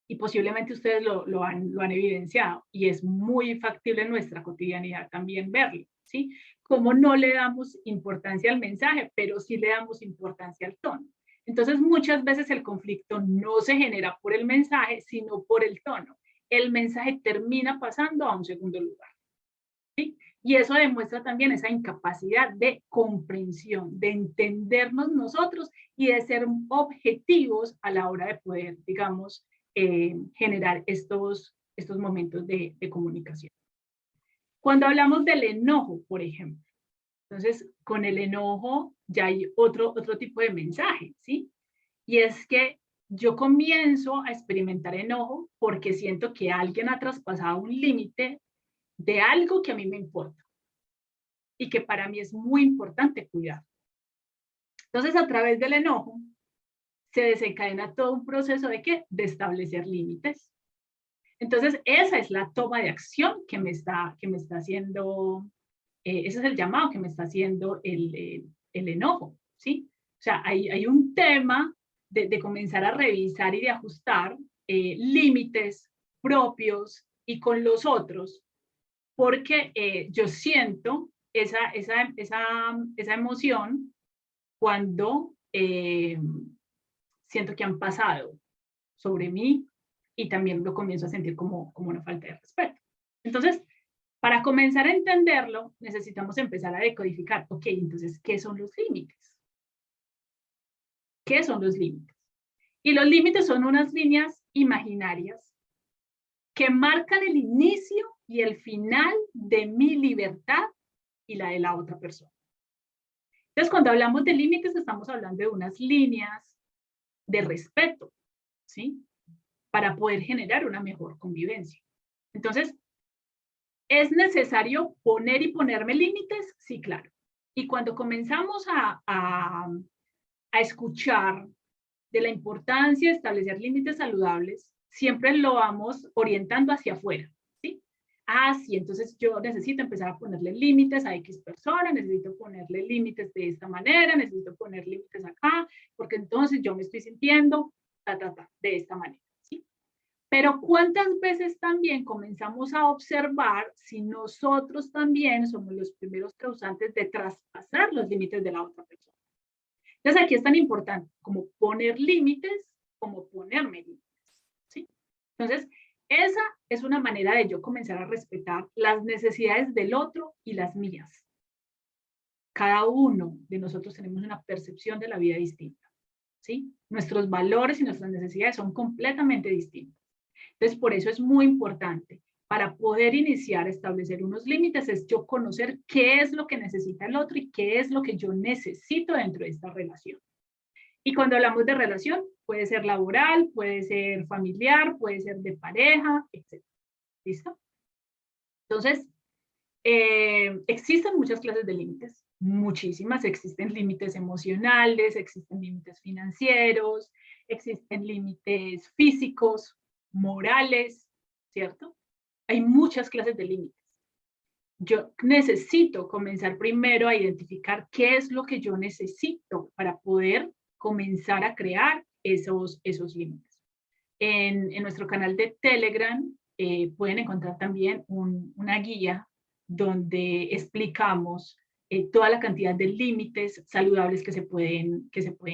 Speaker 1: y posiblemente ustedes lo han evidenciado y es muy factible en nuestra cotidianidad también verlo, ¿sí? Como no le damos importancia al mensaje, pero sí le damos importancia al tono. Entonces, muchas veces el conflicto no se genera por el mensaje, sino por el tono. El mensaje termina pasando a un segundo lugar, ¿sí? Y eso demuestra también esa incapacidad de comprensión, de entendernos nosotros y de ser objetivos a la hora de poder, digamos, generar estos momentos de comunicación. Cuando hablamos del enojo, por ejemplo, entonces con el enojo ya hay otro tipo de mensaje, ¿sí? Y es que yo comienzo a experimentar enojo porque siento que alguien ha traspasado un límite de algo que a mí me importa y que para mí es muy importante cuidar. Entonces, a través del enojo, se desencadena todo un proceso de ¿qué? De establecer límites. Entonces, esa es la toma de acción que me está haciendo, ese es el llamado que me está haciendo el enojo, ¿sí? O sea, hay un tema de comenzar a revisar y de ajustar límites propios y con los otros, porque yo siento esa emoción cuando siento que han pasado sobre mí y también lo comienzo a sentir como una falta de respeto. Entonces, para comenzar a entenderlo, necesitamos empezar a decodificar, ok, entonces, ¿qué son los límites? ¿Qué son los límites? Y los límites son unas líneas imaginarias que marcan el inicio y el final de mi libertad y la de la otra persona. Entonces, cuando hablamos de límites, estamos hablando de unas líneas de respeto, ¿sí? Para poder generar una mejor convivencia. Entonces, ¿es necesario poner y ponerme límites? Sí, claro. Y cuando comenzamos a escuchar de la importancia de establecer límites saludables, siempre lo vamos orientando hacia afuera, ¿sí? Ah, sí, entonces yo necesito empezar a ponerle límites a X persona, necesito ponerle límites de esta manera, necesito poner límites acá, porque entonces yo me estoy sintiendo de esta manera, ¿sí? Pero ¿cuántas veces también comenzamos a observar si nosotros también somos los primeros causantes de traspasar los límites de la otra persona? Entonces aquí es tan importante como poner límites, como ponerme límites, ¿sí? Entonces, esa es una manera de yo comenzar a respetar las necesidades del otro y las mías. cada uno de nosotros tenemos una percepción de la vida distinta, ¿sí? Nuestros valores y nuestras necesidades son completamente distintos. Entonces, por eso es muy importante, para poder iniciar a establecer unos límites, es yo conocer qué es lo que necesita el otro y qué es lo que yo necesito dentro de esta relación. Y cuando hablamos de relación, puede ser laboral, puede ser familiar, puede ser de pareja, etc. ¿Listo? Entonces, existen muchas clases de límites, muchísimas. Existen límites emocionales, existen límites financieros, existen límites físicos, morales, ¿cierto? Hay muchas clases de límites. Yo necesito comenzar primero a identificar qué es lo que yo necesito para poder comenzar a crear esos límites. En nuestro canal de Telegram pueden encontrar también una guía donde explicamos toda la cantidad de límites saludables que se pueden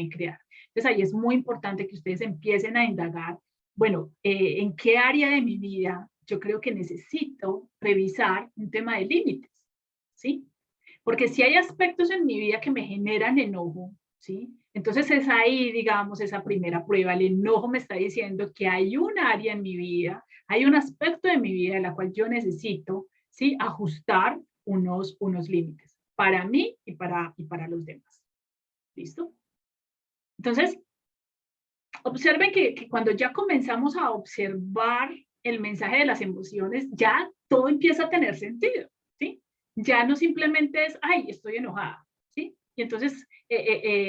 Speaker 1: crear. Entonces ahí es muy importante que ustedes empiecen a indagar, bueno, ¿en qué área de mi vida yo creo que necesito revisar un tema de límites? ¿Sí? Porque si hay aspectos en mi vida que me generan enojo, ¿sí? Entonces es ahí, digamos, esa primera prueba. El enojo me está diciendo que hay un área en mi vida, hay un aspecto de mi vida en la cual yo necesito, ¿sí? Ajustar unos límites para mí y para los demás. ¿Listo? Entonces, observen que cuando ya comenzamos a observar el mensaje de las emociones, ya todo empieza a tener sentido, ¿sí? Ya no simplemente es, ay, estoy enojada, ¿sí? Y entonces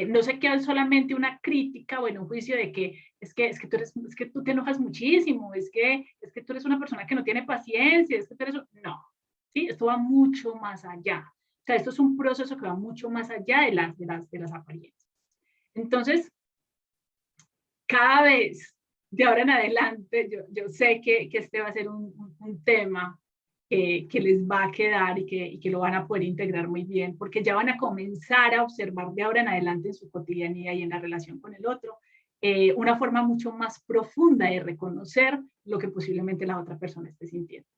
Speaker 1: no se queda solamente una crítica o en un juicio de que es que tú te enojas muchísimo, es que tú eres una persona que no tiene paciencia, es que tú eres... No, ¿sí? Esto va mucho más allá. O sea, esto es un proceso que va mucho más allá de las apariencias. Entonces, cada vez de ahora en adelante, yo sé que este va a ser un tema que les va a quedar y que lo van a poder integrar muy bien, porque ya van a comenzar a observar de ahora en adelante en su cotidianidad y en la relación con el otro, una forma mucho más profunda de reconocer lo que posiblemente la otra persona esté sintiendo.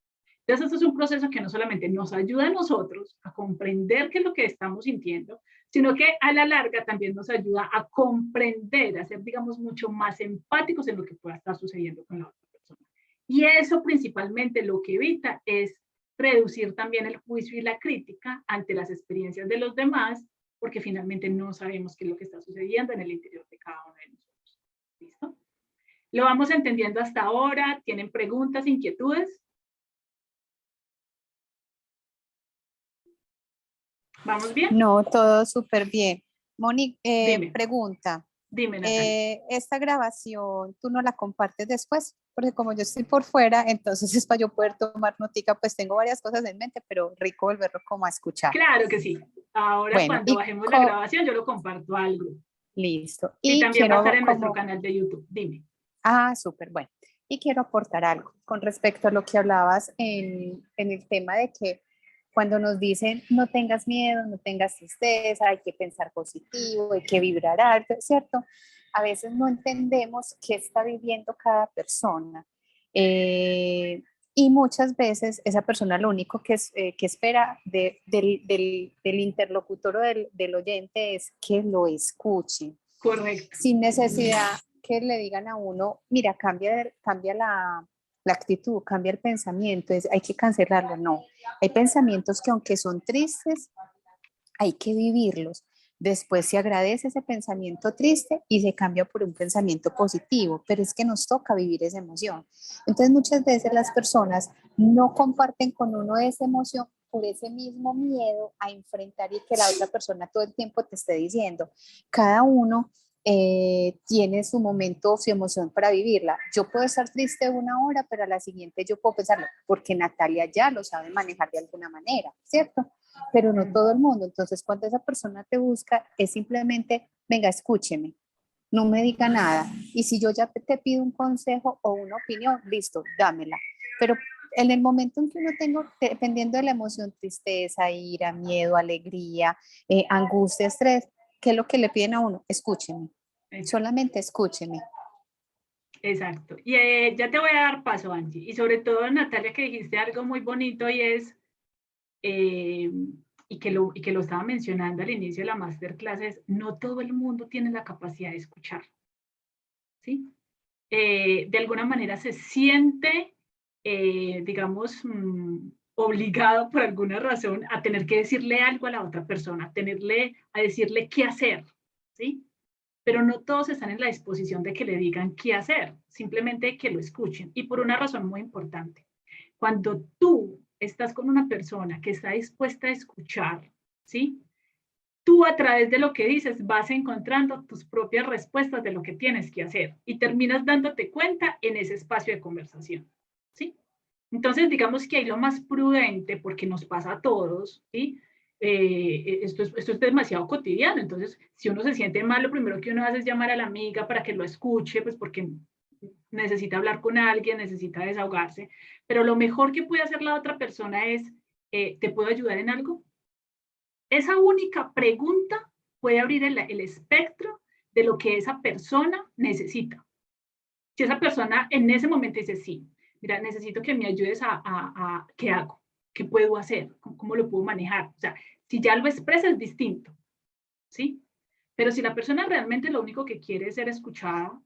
Speaker 1: Entonces, esto es un proceso que no solamente nos ayuda a nosotros a comprender qué es lo que estamos sintiendo, sino que a la larga también nos ayuda a comprender, a ser, digamos, mucho más empáticos en lo que pueda estar sucediendo con la otra persona. Y eso principalmente lo que evita es reducir también el juicio y la crítica ante las experiencias de los demás, porque finalmente no sabemos qué es lo que está sucediendo en el interior de cada uno de nosotros. ¿Listo? ¿Lo vamos entendiendo hasta ahora? ¿Tienen preguntas, inquietudes? ¿Vamos bien?
Speaker 2: No, todo súper bien. Moni,
Speaker 1: Dime,
Speaker 2: pregunta,
Speaker 1: dime, Natalia.
Speaker 2: ¿esta grabación tú no la compartes después? Porque como yo estoy por fuera, entonces es para yo poder tomar notica, pues tengo varias cosas en mente, pero rico volverlo como a escuchar.
Speaker 1: Claro que sí. Ahora
Speaker 2: Bueno,
Speaker 1: cuando bajemos la grabación yo lo comparto al grupo.
Speaker 2: listo.
Speaker 1: Y
Speaker 2: Y
Speaker 1: también va a estar
Speaker 2: quiero
Speaker 1: en nuestro
Speaker 2: como,
Speaker 1: canal de YouTube. Dime.
Speaker 2: súper bueno. Y quiero aportar algo con respecto a lo que hablabas en el tema de que cuando nos dicen no tengas miedo, no tengas tristeza, hay que pensar positivo, hay que vibrar alto, ¿cierto? A veces no entendemos qué está viviendo cada persona. Y muchas veces esa persona lo único que espera del interlocutor o del oyente es que lo escuche,
Speaker 1: Correcto.
Speaker 2: sin necesidad que le digan a uno, mira, cambia la actitud, cambia el pensamiento, hay que cancelarlo. No, hay pensamientos que aunque son tristes, hay que vivirlos. Después se agradece ese pensamiento triste y se cambia por un pensamiento positivo, pero es que nos toca vivir esa emoción. Entonces muchas veces las personas no comparten con uno esa emoción por ese mismo miedo a enfrentar y que la otra persona todo el tiempo te esté diciendo. Cada uno tiene su momento, su emoción para vivirla. Yo puedo estar triste una hora, pero a la siguiente yo puedo pensarlo, porque Natalia ya lo sabe manejar de alguna manera, ¿cierto? Pero no todo el mundo. Entonces, cuando esa persona te busca, es simplemente, venga, escúcheme, no me diga nada. Y si yo ya te pido un consejo o una opinión, listo, dámela. Pero en el momento en que uno tengo, dependiendo de la emoción, tristeza, ira, miedo, alegría, angustia, estrés, ¿qué es lo que le piden a uno? Escúcheme,
Speaker 1: Exacto.
Speaker 2: solamente escúcheme.
Speaker 1: Exacto. Y ya te voy a dar paso, Angie. Y sobre todo, Natalia, que dijiste algo muy bonito y es, y que lo estaba mencionando al inicio de la masterclass, es no todo el mundo tiene la capacidad de escuchar, ¿sí? De alguna manera se siente, digamos, obligado por alguna razón a tener que decirle algo a la otra persona, a decirle qué hacer, ¿sí? Pero no todos están en la disposición de que le digan qué hacer, simplemente que lo escuchen. Y por una razón muy importante, cuando tú estás con una persona que está dispuesta a escuchar, ¿sí? Tú a través de lo que dices vas encontrando tus propias respuestas de lo que tienes que hacer y terminas dándote cuenta en ese espacio de conversación, ¿sí? Entonces, digamos que ahí lo más prudente, porque nos pasa a todos, ¿sí? Esto es demasiado cotidiano, entonces si uno se siente mal, lo primero que uno hace es llamar a la amiga para que lo escuche, pues porque necesita hablar con alguien, necesita desahogarse, pero lo mejor que puede hacer la otra persona es, ¿te puedo ayudar en algo? Esa única pregunta puede abrir el espectro de lo que esa persona necesita. Si esa persona en ese momento dice, sí, mira, necesito que me ayudes a ¿qué hago? ¿Qué puedo hacer? ¿Cómo lo puedo manejar? O sea, si ya lo expresa es distinto, ¿sí? Pero si la persona realmente lo único que quiere es ser escuchada,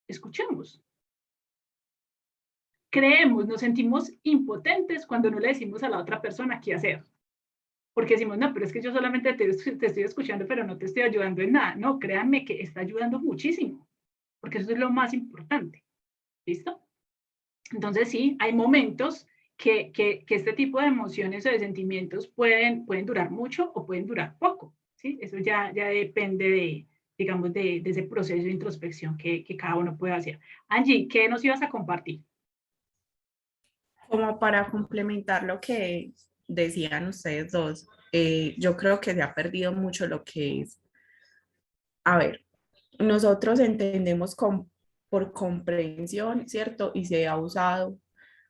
Speaker 1: escuchemos. Creemos, nos sentimos impotentes cuando no le decimos a la otra persona qué hacer. Porque decimos, no, pero es que yo solamente te estoy escuchando, pero no te estoy ayudando en nada. No, créanme que está ayudando muchísimo, porque eso es lo más importante. ¿Listo? Entonces sí, hay momentos que este tipo de emociones o de sentimientos pueden durar mucho o pueden durar poco. ¿Sí? Eso ya depende de, digamos, de ese proceso de introspección que cada uno puede hacer. Angie, ¿qué nos ibas a compartir?
Speaker 3: Como para complementar lo que decían ustedes dos, yo creo que se ha perdido mucho lo que es, a ver, nosotros entendemos por comprensión, ¿cierto? Y se ha usado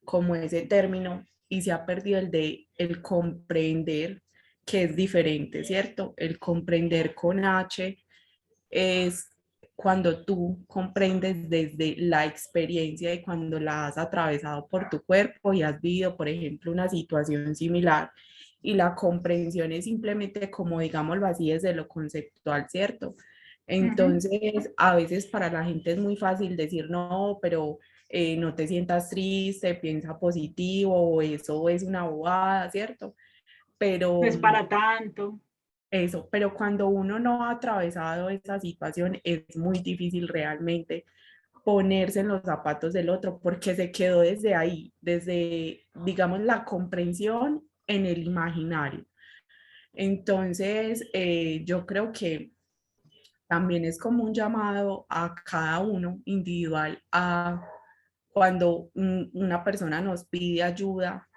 Speaker 3: como ese término y se ha perdido el de el comprender, que es diferente, ¿cierto? El comprender con H es cuando tú comprendes desde la experiencia y cuando la has atravesado por tu cuerpo y has vivido, por ejemplo, una situación similar. Y la comprensión es simplemente como, digámoslo así, desde lo conceptual, ¿cierto? Entonces, a veces para la gente es muy fácil decir, no, pero no te sientas triste, piensa positivo, o eso es una bobada, ¿cierto?
Speaker 1: No
Speaker 3: Pero
Speaker 1: es para tanto.
Speaker 3: eso, pero cuando uno no ha atravesado esa situación es muy difícil realmente ponerse en los zapatos del otro porque se quedó desde ahí, desde, digamos, la comprensión en el imaginario. Entonces, yo creo que también es como un llamado a cada uno individual a cuando una persona nos pide ayuda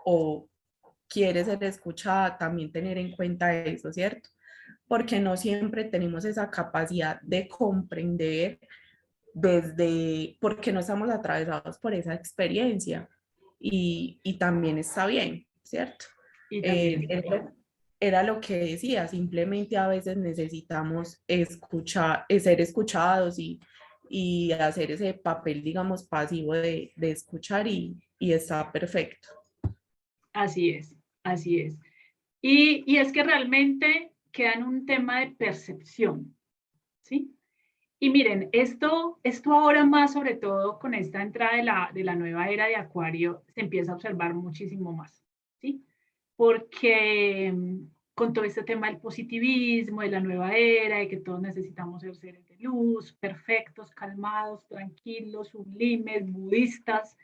Speaker 3: o quiere ser escuchada, también tener en cuenta eso, ¿cierto? Porque no siempre tenemos esa capacidad de comprender porque no estamos atravesados por esa experiencia y también está bien, ¿cierto?
Speaker 1: Y también
Speaker 3: Eh,
Speaker 1: está bien.
Speaker 3: era, era lo que decía, simplemente a veces necesitamos escuchar, ser escuchados y hacer ese papel, digamos, pasivo de escuchar y está perfecto.
Speaker 1: Así es, así es. Y es que realmente queda en un tema de percepción, ¿sí? Y miren, esto ahora más, sobre todo con esta entrada de la nueva era de Acuario, se empieza a observar muchísimo más, ¿sí? Porque con todo este tema del positivismo, de la nueva era, de que todos necesitamos ser seres de luz, perfectos, calmados, tranquilos, sublimes, budistas,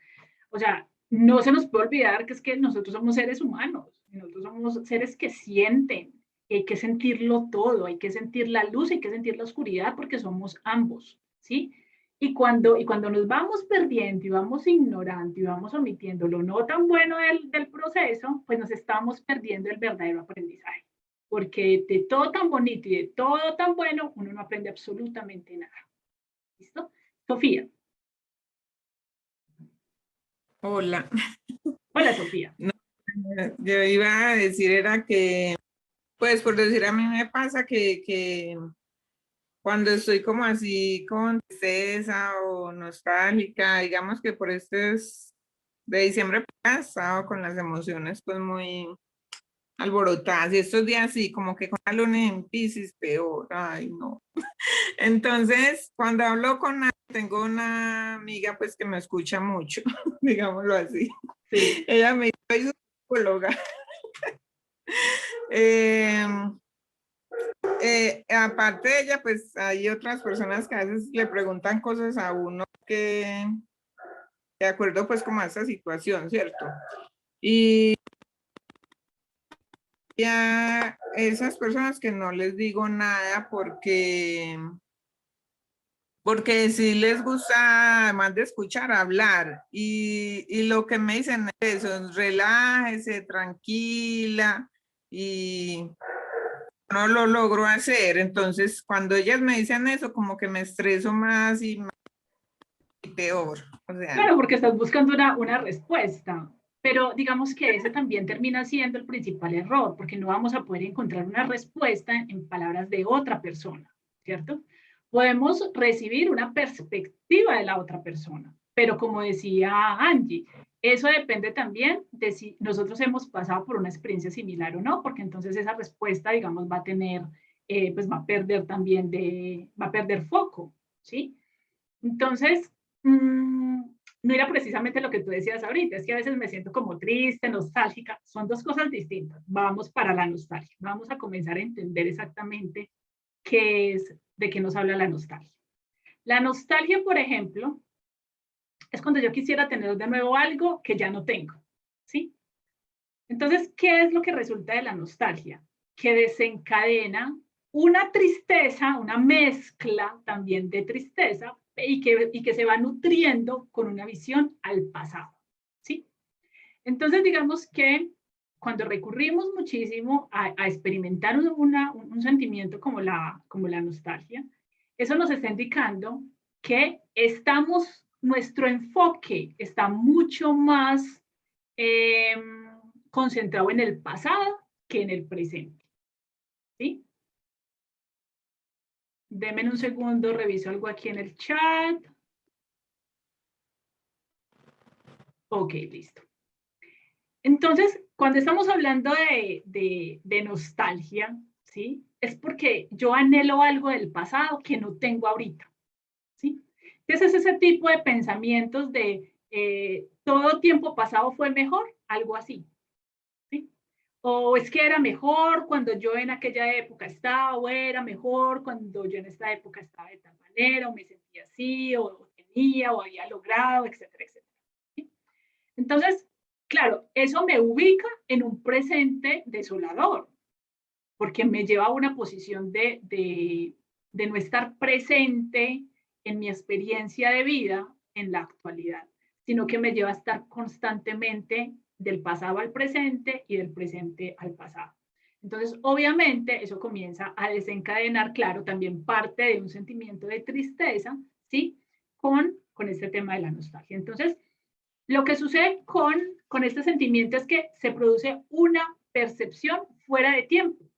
Speaker 1: o sea, no se nos puede olvidar que es que nosotros somos seres humanos, nosotros somos seres que sienten, y hay que sentirlo todo, hay que sentir la luz, hay que sentir la oscuridad, porque somos ambos, ¿sí? Y cuando nos vamos perdiendo y vamos ignorando y vamos omitiendo lo no tan bueno del proceso, pues nos estamos perdiendo el verdadero aprendizaje. Porque de todo tan bonito y de todo tan bueno, uno no aprende absolutamente nada. ¿Listo? Sofía.
Speaker 4: Hola.
Speaker 1: Hola, Sofía.
Speaker 4: No, yo iba a decir era que, pues por decir a mí me pasa que cuando estoy como así con tristeza o nostálgica, digamos que por este de diciembre he estado con las emociones pues muy, alborotadas, y estos días sí, como que con la luna en Piscis, peor, ay no. Entonces, cuando hablo con tengo una amiga pues que me escucha mucho, digámoslo así.
Speaker 1: Sí.
Speaker 4: Ella me dice, soy su psicóloga. Aparte de ella, pues hay otras personas que a veces le preguntan cosas a uno que de acuerdo pues como a esta situación, ¿cierto? Y ya esas personas que no les digo nada porque sí les gusta, además de escuchar, hablar. Y lo que me dicen es eso, relájese, tranquila, y no lo logro hacer. Entonces, cuando ellas me dicen eso, como que me estreso más y peor. O sea,
Speaker 1: Claro, porque estás buscando una respuesta, pero digamos que ese también termina siendo el principal error, porque no vamos a poder encontrar una respuesta en palabras de otra persona, ¿cierto? Podemos recibir una perspectiva de la otra persona, pero como decía Angie, eso depende también de si nosotros hemos pasado por una experiencia similar o no, porque entonces esa respuesta, digamos, va a tener, pues va a perder también va a perder foco, ¿sí? Entonces, no era precisamente lo que tú decías ahorita, es que a veces me siento como triste, nostálgica, son dos cosas distintas. Vamos para la nostalgia, vamos a comenzar a entender exactamente qué es, de qué nos habla la nostalgia. La nostalgia, por ejemplo, es cuando yo quisiera tener de nuevo algo que ya no tengo, ¿sí? Entonces, ¿qué es lo que resulta de la nostalgia? Que desencadena una tristeza, una mezcla también de tristeza y que se va nutriendo con una visión al pasado, ¿sí? Entonces, digamos que cuando recurrimos muchísimo a experimentar un sentimiento como la nostalgia, eso nos está indicando que nuestro enfoque está mucho más concentrado en el pasado que en el presente, ¿sí? Denme un segundo, reviso algo aquí en el chat. Ok, listo. Entonces, cuando estamos hablando de nostalgia, ¿sí? Es porque yo anhelo algo del pasado que no tengo ahorita, ¿sí? Entonces, es ese tipo de pensamientos de todo tiempo pasado fue mejor, algo así, ¿sí? O es que era mejor cuando yo en aquella época estaba, o era mejor cuando yo en esta época estaba de tal manera, o me sentía así, o tenía, o había logrado, etcétera, etcétera. ¿Sí? Entonces, claro, eso me ubica en un presente desolador, porque me lleva a una posición de no estar presente en mi experiencia de vida en la actualidad, sino que me lleva a estar constantemente del pasado al presente y del presente al pasado. Entonces, obviamente, eso comienza a desencadenar, claro, también parte de un sentimiento de tristeza, ¿sí? Con este tema de la nostalgia. Entonces, lo que sucede con este sentimiento es que se produce una percepción fuera de tiempo,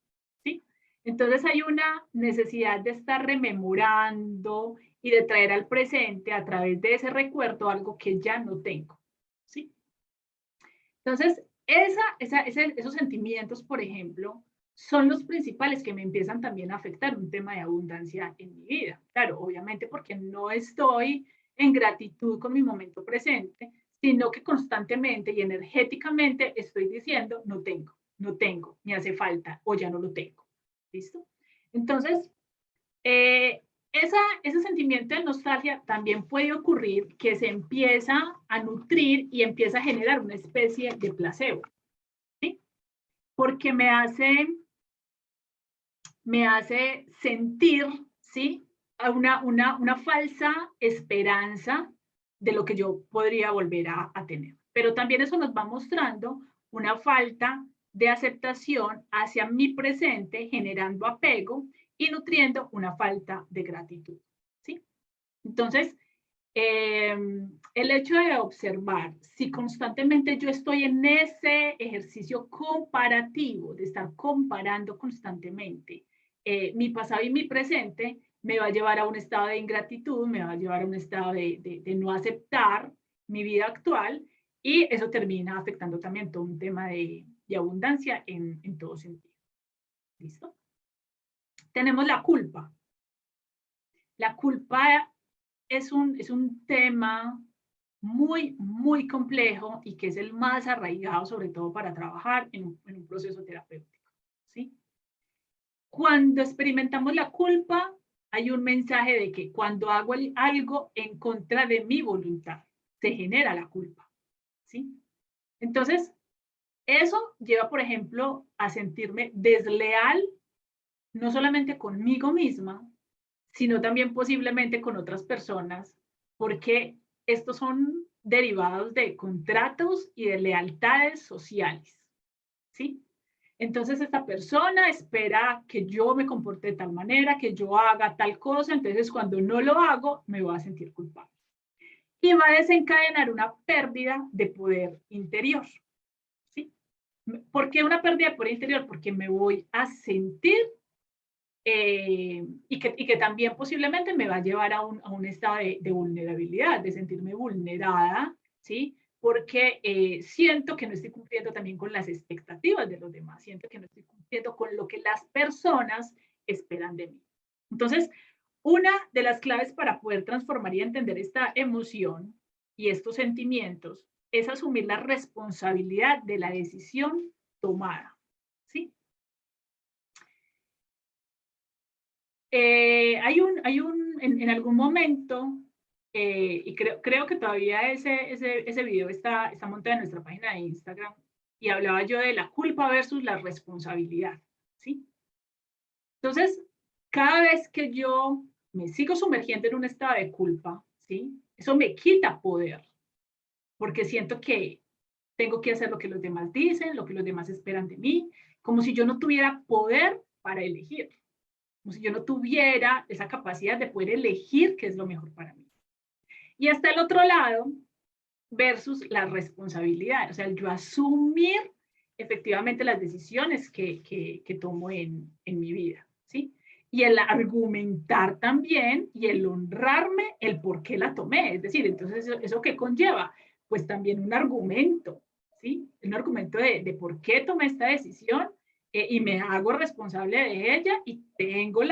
Speaker 1: ¿sí? Entonces hay una necesidad de estar rememorando y de traer al presente a través de ese recuerdo algo que ya no tengo, ¿sí? Entonces, esos sentimientos, por ejemplo, son los principales que me empiezan también a afectar un tema de abundancia en mi vida. Claro, obviamente porque no estoy en gratitud con mi momento presente, sino que constantemente y energéticamente estoy diciendo, no tengo, me hace falta o ya no lo tengo. ¿Listo? Entonces, ese sentimiento de nostalgia también puede ocurrir que se empieza a nutrir y empieza a generar una especie de placebo, ¿sí? Porque me hace sentir, ¿sí? Una falsa esperanza de lo que yo podría volver a tener. Pero también eso nos va mostrando una falta de aceptación hacia mi presente, generando apego y nutriendo una falta de gratitud, ¿sí? Entonces, el hecho de observar si constantemente yo estoy en ese ejercicio comparativo, de estar comparando constantemente mi pasado y mi presente, me va a llevar a un estado de ingratitud, me va a llevar a un estado de no aceptar mi vida actual y eso termina afectando también todo un tema y abundancia en todo sentido. ¿Listo? Tenemos la culpa. La culpa es un tema muy complejo y que es el más arraigado, sobre todo para trabajar en un proceso terapéutico, ¿sí? Cuando experimentamos la culpa, hay un mensaje de que cuando hago algo en contra de mi voluntad, se genera la culpa, ¿sí? Entonces, eso lleva, por ejemplo, a sentirme desleal, no solamente conmigo misma, sino también posiblemente con otras personas, porque estos son derivados de contratos y de lealtades sociales, ¿sí? Entonces esta persona espera que yo me comporte de tal manera, que yo haga tal cosa, entonces cuando no lo hago, me voy a sentir culpable. Y va a desencadenar una pérdida de poder interior, ¿sí? ¿Por qué una pérdida de poder interior? Porque me voy a sentir y que también posiblemente me va a llevar a un estado de vulnerabilidad, de sentirme vulnerada, ¿sí? Porque siento que no estoy cumpliendo también con las expectativas de los demás, siento que no estoy cumpliendo con lo que las personas esperan de mí. Entonces, una de las claves para poder transformar y entender esta emoción y estos sentimientos es asumir la responsabilidad de la decisión tomada, ¿sí? En algún momento, y creo que todavía ese video está montado en nuestra página de Instagram, y hablaba yo de la culpa versus la responsabilidad, ¿sí? Entonces, cada vez que yo me sigo sumergiendo en un estado de culpa, ¿sí? Eso me quita poder, porque siento que tengo que hacer lo que los demás dicen, lo que los demás esperan de mí, como si yo no tuviera poder para elegir, como si yo no tuviera esa capacidad de poder elegir qué es lo mejor para mí. Y hasta el otro lado, versus la responsabilidad, o sea, yo asumir efectivamente las decisiones que tomo en mi vida, ¿sí? Y el argumentar también y el honrarme el por qué la tomé, es decir, entonces eso qué conlleva, pues también un argumento, ¿sí? Un argumento de por qué tomé esta decisión y me hago responsable de ella y tengo el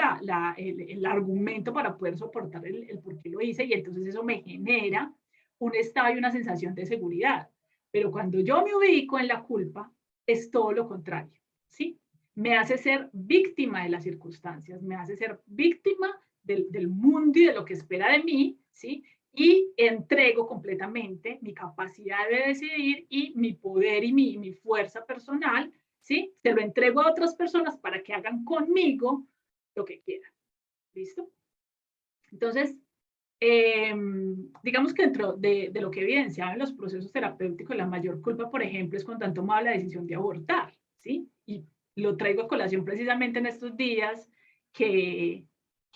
Speaker 1: argumento para poder soportar el por qué lo hice y entonces eso me genera un estado y una sensación de seguridad. Pero cuando yo me ubico en la culpa, es todo lo contrario, ¿sí? Me hace ser víctima de las circunstancias, me hace ser víctima del mundo y de lo que espera de mí, ¿sí? Y entrego completamente mi capacidad de decidir y mi poder y mi fuerza personal, ¿sí? Se lo entrego a otras personas para que hagan conmigo lo que quieran. ¿Listo? Entonces, digamos que dentro de lo que evidenciaban los procesos terapéuticos, la mayor culpa, por ejemplo, es cuando han tomado la decisión de abortar, ¿sí? Y lo traigo a colación precisamente en estos días que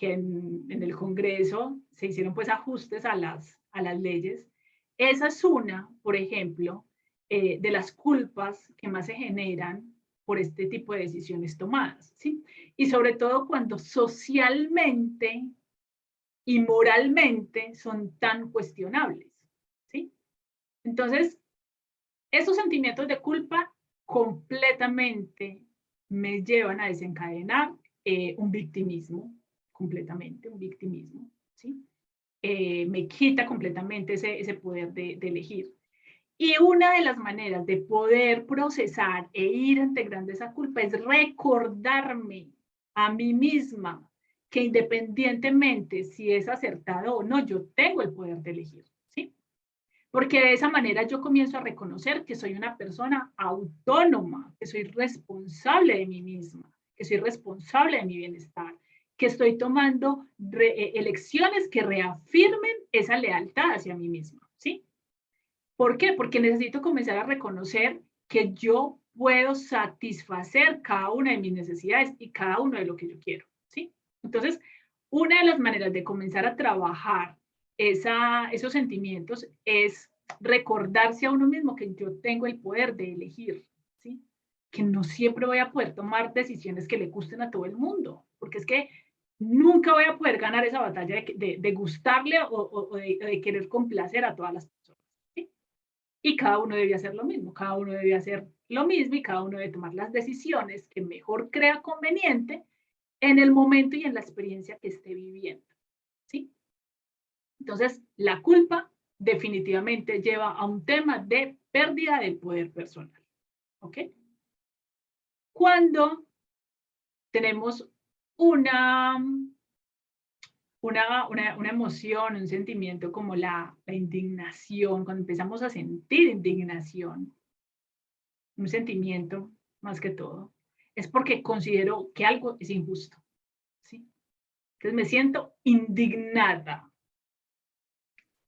Speaker 1: en el Congreso se hicieron pues ajustes a las leyes. Esa es una, por ejemplo, de las culpas que más se generan por este tipo de decisiones tomadas, ¿sí? Y sobre todo cuando socialmente y moralmente son tan cuestionables, ¿sí? Entonces, esos sentimientos de culpa completamente me llevan a desencadenar un victimismo, completamente un victimismo, ¿sí? Me quita completamente ese poder de elegir. Y una de las maneras de poder procesar e ir integrando esa culpa es recordarme a mí misma que independientemente si es acertado o no, yo tengo el poder de elegir, ¿sí? Porque de esa manera yo comienzo a reconocer que soy una persona autónoma, que soy responsable de mí misma, que soy responsable de mi bienestar, que estoy tomando elecciones que reafirmen esa lealtad hacia mí misma, ¿sí? ¿Por qué? Porque necesito comenzar a reconocer que yo puedo satisfacer cada una de mis necesidades y cada uno de lo que yo quiero, ¿sí? Entonces, una de las maneras de comenzar a trabajar esos sentimientos es recordarse a uno mismo que yo tengo el poder de elegir, ¿sí? Que no siempre voy a poder tomar decisiones que le gusten a todo el mundo, porque es que nunca voy a poder ganar esa batalla de gustarle o de querer complacer a todas las personas. Y cada uno debía hacer lo mismo, cada uno debía hacer lo mismo y cada uno debe tomar las decisiones que mejor crea conveniente en el momento y en la experiencia que esté viviendo, ¿sí? Entonces, la culpa definitivamente lleva a un tema de pérdida del poder personal, ¿ok? Cuando tenemos una emoción, un sentimiento como la indignación, cuando empezamos a sentir indignación, un sentimiento más que todo, es porque considero que algo es injusto, ¿sí? Entonces me siento indignada.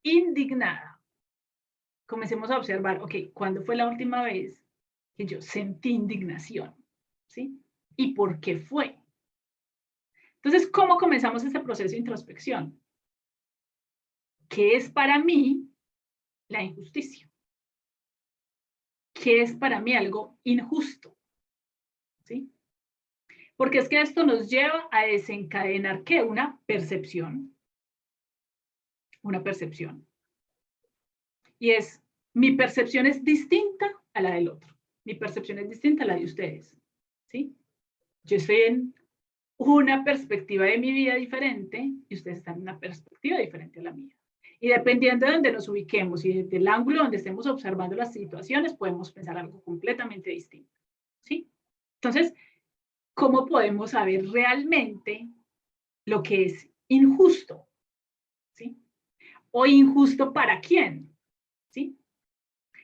Speaker 1: Indignada. Comencemos a observar, ok, ¿cuándo fue la última vez que yo sentí indignación? ¿Sí? ¿Y por qué fue? Entonces, ¿cómo comenzamos este proceso de introspección? ¿Qué es para mí la injusticia? ¿Qué es para mí algo injusto? ¿Sí? Porque es que esto nos lleva a desencadenar, ¿qué? Una percepción. Una percepción. Y es, mi percepción es distinta a la del otro. Mi percepción es distinta a la de ustedes. ¿Sí? Yo estoy en una perspectiva de mi vida diferente y ustedes están en una perspectiva diferente a la mía. Y dependiendo de donde nos ubiquemos y desde el ángulo donde estemos observando las situaciones, podemos pensar algo completamente distinto. ¿Sí? Entonces, ¿cómo podemos saber realmente lo que es injusto? ¿Sí? ¿O injusto para quién? ¿Sí?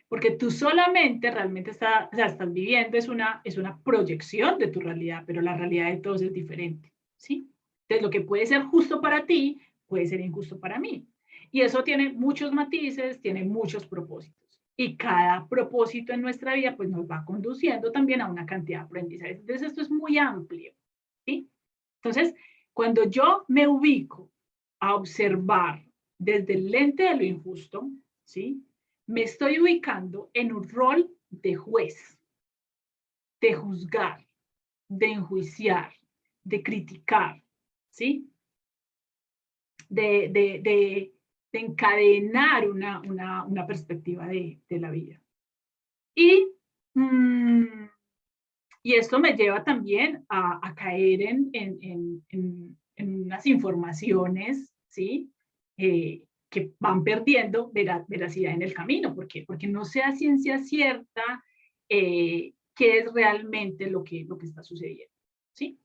Speaker 1: Porque tú solamente realmente estás viviendo, es una proyección de tu realidad, pero la realidad de todos es diferente, ¿sí? Entonces, lo que puede ser justo para ti, puede ser injusto para mí. Y eso tiene muchos matices, tiene muchos propósitos. Y cada propósito en nuestra vida, pues nos va conduciendo también a una cantidad de aprendizajes. Entonces, esto es muy amplio, ¿sí? Entonces, cuando yo me ubico a observar desde el lente de lo injusto, ¿sí? Me estoy ubicando en un rol de juez, de juzgar, de enjuiciar, de criticar, ¿sí? De encadenar una perspectiva de la vida. Y esto me lleva también a caer en unas informaciones, ¿sí? Que van perdiendo veracidad en el camino, porque no sea ciencia cierta qué es realmente lo que está sucediendo, ¿sí?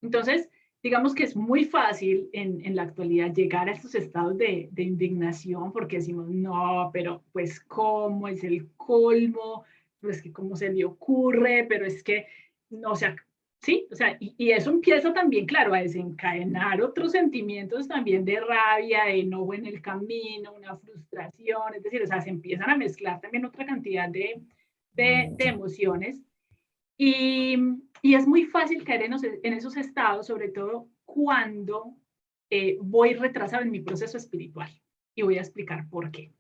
Speaker 1: Entonces, digamos que es muy fácil en la actualidad llegar a estos estados de indignación porque decimos, no, pero pues cómo es el colmo, pues que cómo se le ocurre, pero es que, no, o sea, sí, o sea, y eso empieza también, claro, a desencadenar otros sentimientos también de rabia, de enojo en el camino, una frustración, es decir, o sea, se empiezan a mezclar también otra cantidad de emociones. Y es muy fácil caer en esos estados, sobre todo cuando voy retrasado en mi proceso espiritual. Y voy a explicar por qué.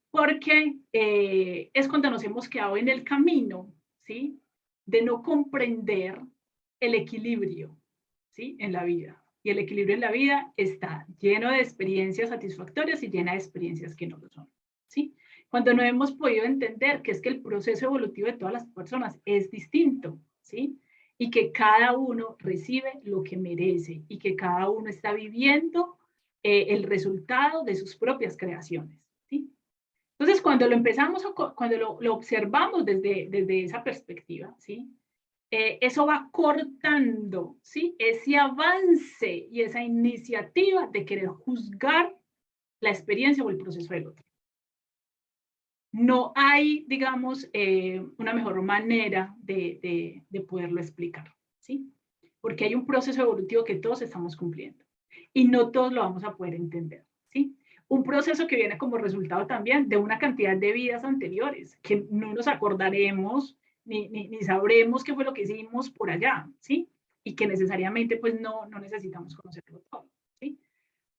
Speaker 1: Porque es cuando nos hemos quedado en el camino, ¿sí? De no comprender el equilibrio, ¿sí? En la vida. Y el equilibrio en la vida está lleno de experiencias satisfactorias y llena de experiencias que no lo son, ¿sí? Cuando no hemos podido entender que es que el proceso evolutivo de todas las personas es distinto, ¿sí? Y que cada uno recibe lo que merece y que cada uno está viviendo el resultado de sus propias creaciones, ¿sí? Entonces, cuando lo empezamos, cuando lo observamos desde esa perspectiva, ¿sí? Eso va cortando, ¿sí? Ese avance y esa iniciativa de querer juzgar la experiencia o el proceso del otro. No hay, digamos, una mejor manera de poderlo explicar, ¿sí? Porque hay un proceso evolutivo que todos estamos cumpliendo y no todos lo vamos a poder entender, ¿sí? Un proceso que viene como resultado también de una cantidad de vidas anteriores, que no nos acordaremos ni sabremos qué fue lo que hicimos por allá, ¿sí? Y que necesariamente pues no necesitamos conocerlo todo, ¿sí?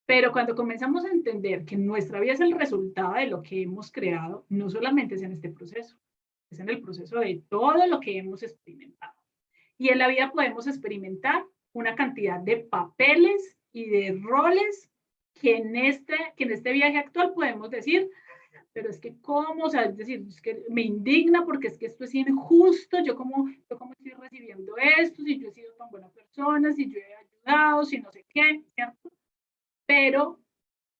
Speaker 1: Pero cuando comenzamos a entender que nuestra vida es el resultado de lo que hemos creado, no solamente es en este proceso, es en el proceso de todo lo que hemos experimentado. Y en la vida podemos experimentar una cantidad de papeles y de roles que en este viaje actual podemos decir, pero es que cómo, o sea, es decir, es que me indigna porque es que esto es injusto, yo cómo estoy recibiendo esto, si yo he sido tan buena persona, si yo he ayudado, si no sé qué, ¿cierto? Pero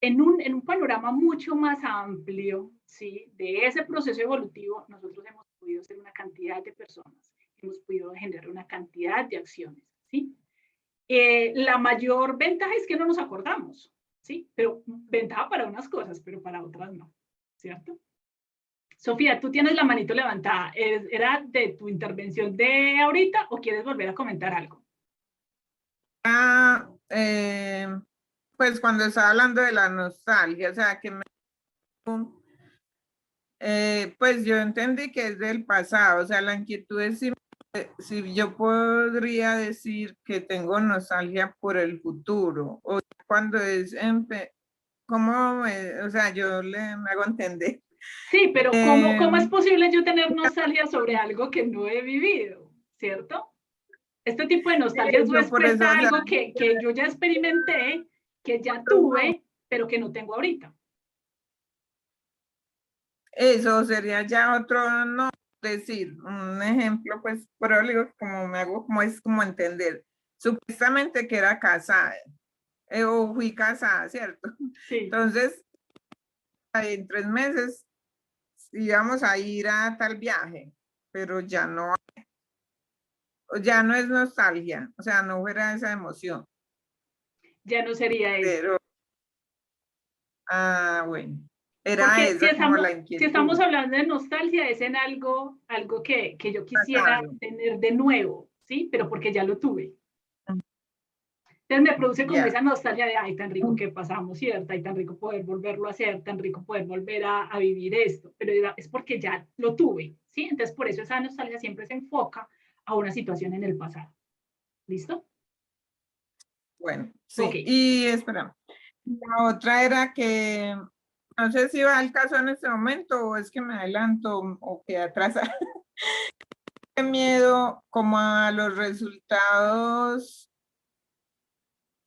Speaker 1: en un panorama mucho más amplio, ¿sí? De ese proceso evolutivo, nosotros hemos podido ser una cantidad de personas, hemos podido generar una cantidad de acciones, ¿sí? La mayor ventaja es que no nos acordamos, ¿sí? Pero ventaja para unas cosas, pero para otras no, ¿cierto? Sofía, tú tienes la manito levantada. ¿Era de tu intervención de ahorita o quieres volver a comentar algo?
Speaker 4: Pues cuando estaba hablando de la nostalgia, o sea, que pues yo entendí que es del pasado, o sea, la inquietud es si yo podría decir que tengo nostalgia por el futuro, o cuando es, ¿cómo? O sea, me hago entender.
Speaker 1: Sí, pero ¿cómo es posible yo tener nostalgia sobre algo que no he vivido? ¿Cierto? Este tipo de nostalgia es
Speaker 4: Por eso,
Speaker 1: respuesta a
Speaker 4: o sea,
Speaker 1: algo que yo ya experimenté, que ya tuve, pero que no tengo ahorita.
Speaker 4: eso sería ya otro, no decir, un ejemplo, pues, pero digo, como me hago, como es como entender, supuestamente que era casada, o fui casada, ¿cierto?
Speaker 1: Sí.
Speaker 4: Entonces, en 3 meses íbamos a ir a tal viaje, pero ya no es nostalgia, o sea, no fuera esa emoción.
Speaker 1: Ya no sería eso.
Speaker 4: Pero, bueno, era
Speaker 1: porque
Speaker 4: esa como la inquietud.
Speaker 1: si estamos hablando de nostalgia, es en algo que yo quisiera tener de nuevo, ¿sí? Pero porque ya lo tuve. Entonces me produce como esa nostalgia de, ay, tan rico que pasamos, ¿cierto? Ay, tan rico poder volverlo a hacer, tan rico poder volver a vivir esto. Pero es porque ya lo tuve, ¿sí? Entonces por eso esa nostalgia siempre se enfoca a una situación en el pasado. ¿Listo?
Speaker 4: Bueno, sí. Okay. Y espera, la otra era que, no sé si va al caso en este momento o es que me adelanto o que atrasa. Qué miedo como a los resultados,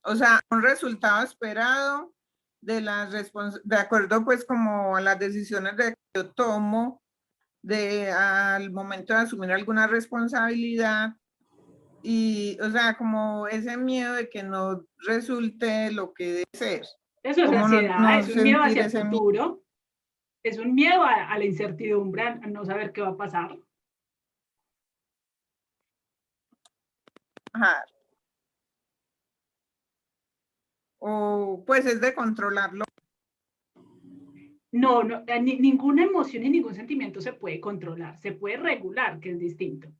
Speaker 4: o sea, un resultado esperado de acuerdo pues como a las decisiones que yo tomo al momento de asumir alguna responsabilidad. Y, o sea, como ese miedo de que no resulte lo que debe ser.
Speaker 1: Eso es ansiedad, es un miedo hacia el futuro, es un miedo a la incertidumbre, a no saber qué va a pasar.
Speaker 4: Ajá. O pues es de controlarlo.
Speaker 1: No, ninguna emoción y ningún sentimiento se puede controlar, se puede regular, que es distinto.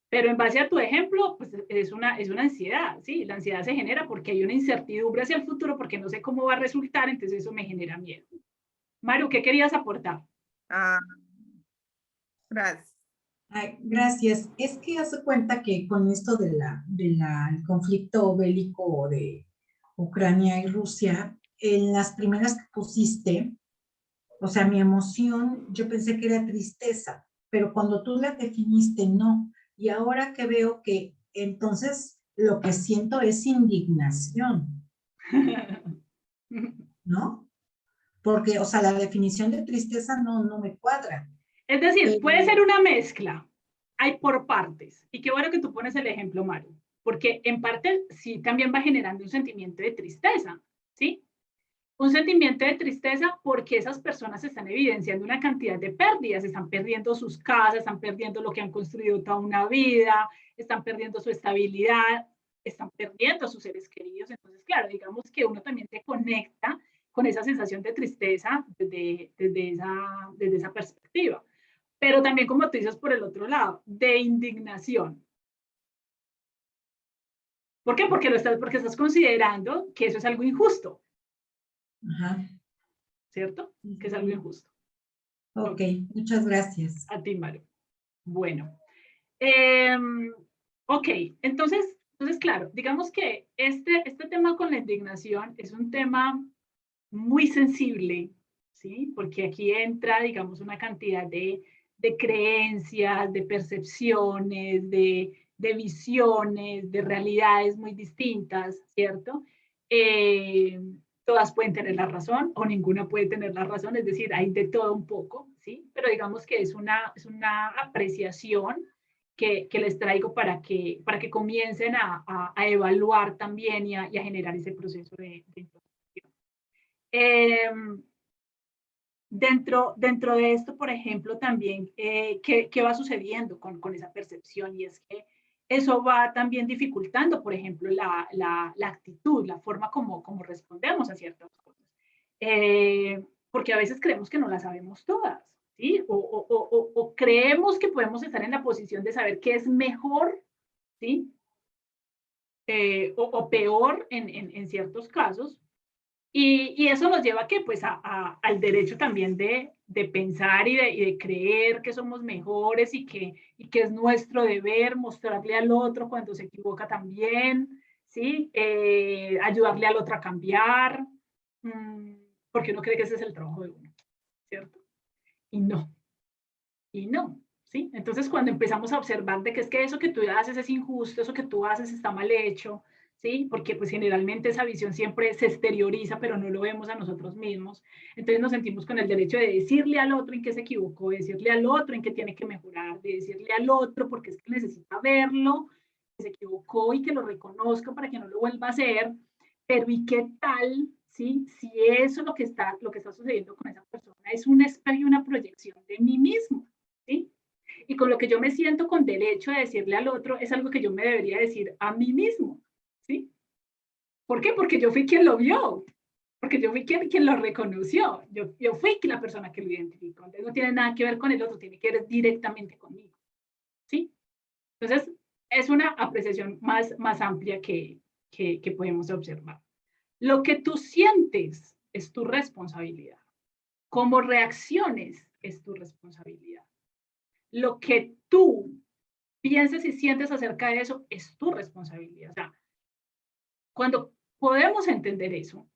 Speaker 1: Pero en base a tu ejemplo, pues es una ansiedad, ¿sí? La ansiedad se genera porque hay una incertidumbre hacia el futuro, porque no sé cómo va a resultar, entonces eso me genera miedo. Maru, ¿qué querías aportar?
Speaker 4: Gracias.
Speaker 5: Ay, gracias. Es que hace cuenta que con esto del conflicto bélico de Ucrania y Rusia, en las primeras que pusiste, o sea, mi emoción, yo pensé que era tristeza, pero cuando tú la definiste, no. Y ahora que veo que entonces lo que siento es indignación, ¿no? Porque, o sea, la definición de tristeza no me cuadra.
Speaker 1: Es decir, puede ser una mezcla, hay por partes. Y qué bueno que tú pones el ejemplo, Maru, porque en parte sí también va generando un sentimiento de tristeza, ¿sí? Un sentimiento de tristeza porque esas personas están evidenciando una cantidad de pérdidas, están perdiendo sus casas, están perdiendo lo que han construido toda una vida, están perdiendo su estabilidad, están perdiendo a sus seres queridos. Entonces, claro, digamos que uno también se conecta con esa sensación de tristeza desde esa perspectiva. Pero también, como tú dices, por el otro lado, de indignación. ¿Por qué? Porque estás considerando que eso es algo injusto.
Speaker 5: Ajá.
Speaker 1: ¿Cierto? Que es algo injusto.
Speaker 5: Ok, muchas gracias.
Speaker 1: A ti, Maru. Bueno. Ok, entonces, claro, digamos que este tema con la indignación es un tema muy sensible, ¿sí? Porque aquí entra, digamos, una cantidad de creencias, de percepciones, de visiones, de realidades muy distintas, ¿cierto? Todas pueden tener la razón o ninguna puede tener la razón, es decir, hay de todo un poco, ¿sí? Pero digamos que es una apreciación que les traigo para que comiencen a evaluar también y a generar ese proceso de introspección. Dentro de esto, por ejemplo, también, ¿qué va sucediendo con esa percepción? Y es que eso va también dificultando, por ejemplo, la actitud, la forma como respondemos a ciertas cosas. Porque a veces creemos que no las sabemos todas, ¿sí? O creemos que podemos estar en la posición de saber qué es mejor, ¿sí? O peor en ciertos casos. Y eso nos lleva a qué? Pues al derecho también de pensar y de creer que somos mejores y que es nuestro deber mostrarle al otro cuando se equivoca también, ¿sí? Ayudarle al otro a cambiar, porque uno cree que ese es el trabajo de uno, ¿cierto? Y no, ¿sí? Entonces cuando empezamos a observar de que es que eso que tú haces es injusto, eso que tú haces está mal hecho, ¿sí? Porque pues generalmente esa visión siempre se exterioriza, pero no lo vemos a nosotros mismos. Entonces nos sentimos con el derecho de decirle al otro en qué se equivocó, de decirle al otro en qué tiene que mejorar, de decirle al otro porque es que necesita verlo, que se equivocó y que lo reconozca para que no lo vuelva a hacer. Pero ¿y qué tal, sí? Si eso lo que está sucediendo con esa persona es un espejo y una proyección de mí mismo, ¿sí? Y con lo que yo me siento con derecho de decirle al otro es algo que yo me debería decir a mí mismo, ¿sí? ¿Por qué? Porque yo fui quien lo vio, porque yo fui quien lo reconoció, yo fui la persona que lo identificó. Entonces no tiene nada que ver con el otro, tiene que ver directamente conmigo, ¿sí? Entonces es una apreciación más amplia que podemos observar. Lo que tú sientes es tu responsabilidad. Cómo reacciones es tu responsabilidad. Lo que tú pienses y sientes acerca de eso es tu responsabilidad. O sea, cuando podemos entender eso,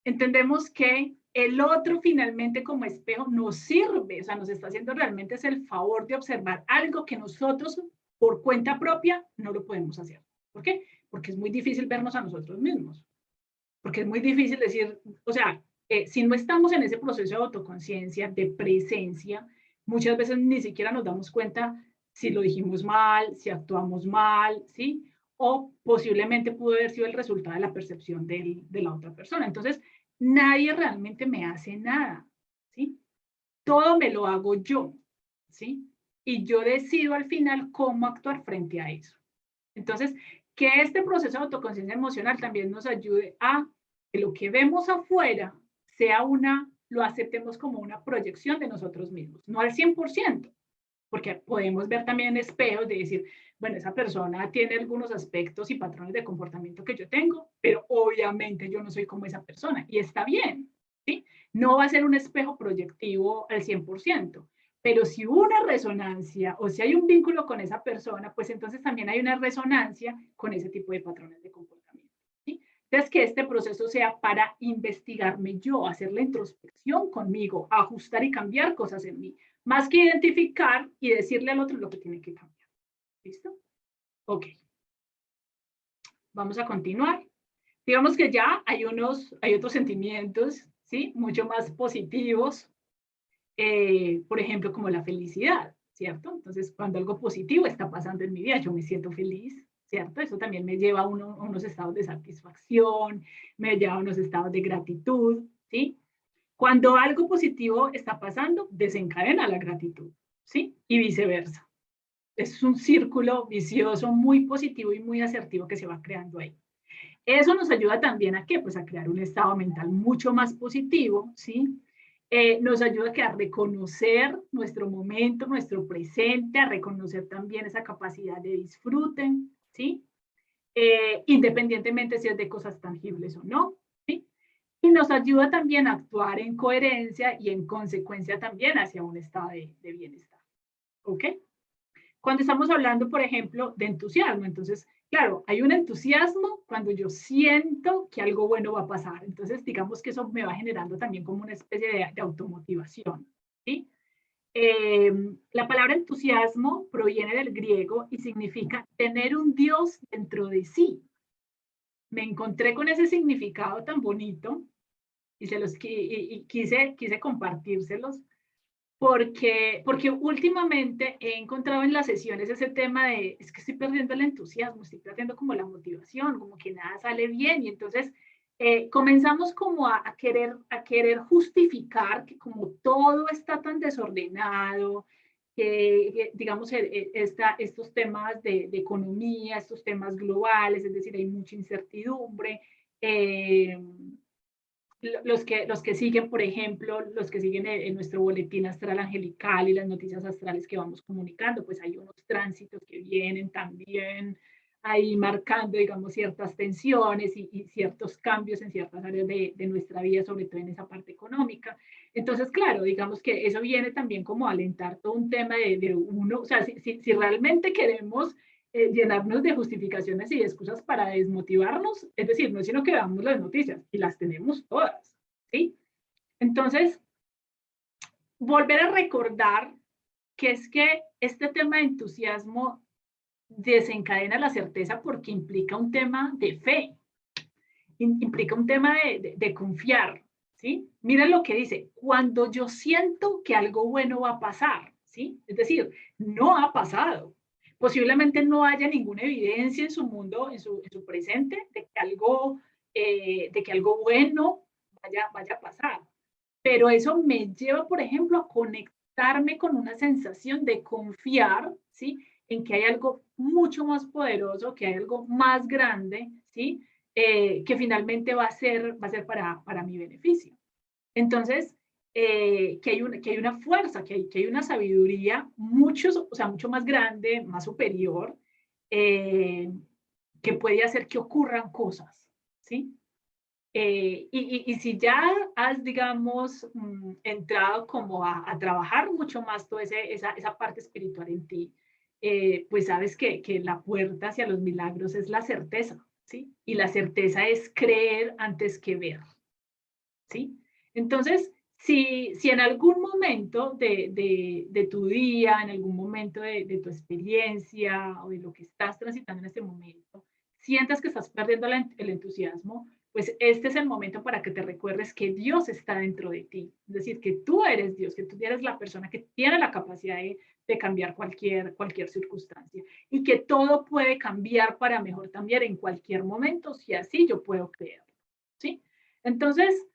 Speaker 1: entendemos que el otro finalmente como espejo nos sirve, o sea, nos está haciendo realmente es el favor de observar algo que nosotros por cuenta propia no lo podemos hacer. ¿Por qué? Porque es muy difícil vernos a nosotros mismos. Porque es muy difícil decir, o sea, si no estamos en ese proceso de autoconciencia, de presencia, muchas veces ni siquiera nos damos cuenta si lo dijimos mal, si actuamos mal, ¿sí? O posiblemente pudo haber sido el resultado de la percepción de la otra persona. Entonces, nadie realmente me hace nada, ¿sí? Todo me lo hago yo, ¿sí? Y yo decido al final cómo actuar frente a eso. Entonces, que este proceso de autoconciencia emocional también nos ayude a que lo que vemos afuera sea lo aceptemos como una proyección de nosotros mismos, no al 100%, porque podemos ver también espejos de decir, bueno, esa persona tiene algunos aspectos y patrones de comportamiento que yo tengo, pero obviamente yo no soy como esa persona y está bien, ¿sí? No va a ser un espejo proyectivo al 100%. Pero si hubo una resonancia o si hay un vínculo con esa persona, pues entonces también hay una resonancia con ese tipo de patrones de comportamiento, ¿sí? Entonces, que este proceso sea para investigarme yo, hacer la introspección conmigo, ajustar y cambiar cosas en mí, más que identificar y decirle al otro lo que tiene que cambiar. ¿Listo? Ok. Vamos a continuar. Digamos que ya hay otros sentimientos, ¿sí? Mucho más positivos, por ejemplo, como la felicidad, ¿cierto? Entonces, cuando algo positivo está pasando en mi vida, yo me siento feliz, ¿cierto? Eso también me lleva a unos estados de satisfacción, me lleva a unos estados de gratitud, ¿sí? Cuando algo positivo está pasando, desencadena la gratitud, ¿sí? Y viceversa. Es un círculo vicioso muy positivo y muy asertivo que se va creando ahí. Eso nos ayuda también a ¿qué? Pues a crear un estado mental mucho más positivo, ¿sí? Nos ayuda a reconocer nuestro momento, nuestro presente, a reconocer también esa capacidad de disfrute, ¿sí? Independientemente si es de cosas tangibles o no, ¿sí? Y nos ayuda también a actuar en coherencia y en consecuencia también hacia un estado de bienestar, ¿ok? Cuando estamos hablando, por ejemplo, de entusiasmo, entonces, claro, hay un entusiasmo cuando yo siento que algo bueno va a pasar. Entonces, digamos que eso me va generando también como una especie de automotivación, ¿sí? La palabra entusiasmo proviene del griego y significa tener un Dios dentro de sí. me encontré con ese significado tan bonito y quise compartírselos porque últimamente he encontrado en las sesiones ese tema de, es que estoy perdiendo el entusiasmo, estoy perdiendo como la motivación, como que nada sale bien, y entonces comenzamos como a querer justificar que como todo está tan desordenado, que digamos, estos temas de economía, estos temas globales, es decir, hay mucha incertidumbre, los que siguen, por ejemplo, los que siguen en nuestro boletín astral angelical y las noticias astrales que vamos comunicando, pues hay unos tránsitos que vienen también ahí marcando, digamos, ciertas tensiones y ciertos cambios en ciertas áreas de nuestra vida, sobre todo en esa parte económica. Entonces, claro, digamos que eso viene también como a alentar todo un tema de uno, o sea, si realmente queremos llenarnos de justificaciones y de excusas para desmotivarnos, es decir, no es sino que veamos las noticias y las tenemos todas, ¿sí? Entonces, volver a recordar que es que este tema de entusiasmo desencadena la certeza porque implica un tema de fe, implica un tema de confiar, ¿sí? Miren lo que dice, cuando yo siento que algo bueno va a pasar, ¿sí? Es decir, no ha pasado. Posiblemente no haya ninguna evidencia en su mundo, en su presente, de que algo bueno vaya a pasar. Pero eso me lleva, por ejemplo, a conectarme con una sensación de confiar, ¿sí? En que hay algo mucho más poderoso, que hay algo más grande, ¿sí? Que finalmente va a ser para mi beneficio. Entonces, que hay una fuerza, que hay una sabiduría mucho más grande, más superior, que puede hacer que ocurran cosas, ¿sí? Y si ya has, digamos, entrado como a trabajar mucho más toda esa parte espiritual en ti, pues sabes que la puerta hacia los milagros es la certeza, ¿sí? Y la certeza es creer antes que ver, ¿sí? Entonces, si en algún momento de tu día, en algún momento de tu experiencia o de lo que estás transitando en este momento, sientas que estás perdiendo el entusiasmo, pues este es el momento para que te recuerdes que Dios está dentro de ti. Es decir, que tú eres Dios, que tú eres la persona que tiene la capacidad de cambiar cualquier circunstancia y que todo puede cambiar para mejor también en cualquier momento, si así yo puedo creer, ¿sí? Entonces,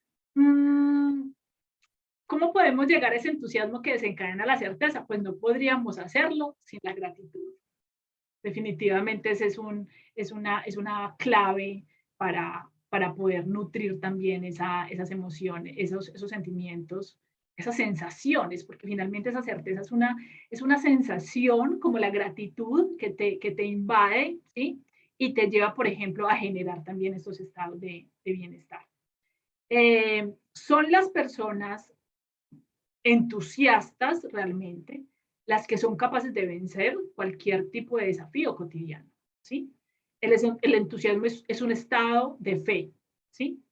Speaker 1: ¿cómo podemos llegar a ese entusiasmo que desencadena la certeza? Pues no podríamos hacerlo sin la gratitud. Definitivamente ese es una clave para poder nutrir también esas emociones, esos sentimientos, esas sensaciones, porque finalmente esa certeza es una sensación como la gratitud que te invade, ¿sí? Y te lleva, por ejemplo, a generar también estos estados de bienestar. Son las personas entusiastas realmente las que son capaces de vencer cualquier tipo de desafío cotidiano, ¿sí? El entusiasmo es un estado de fe, ¿sí?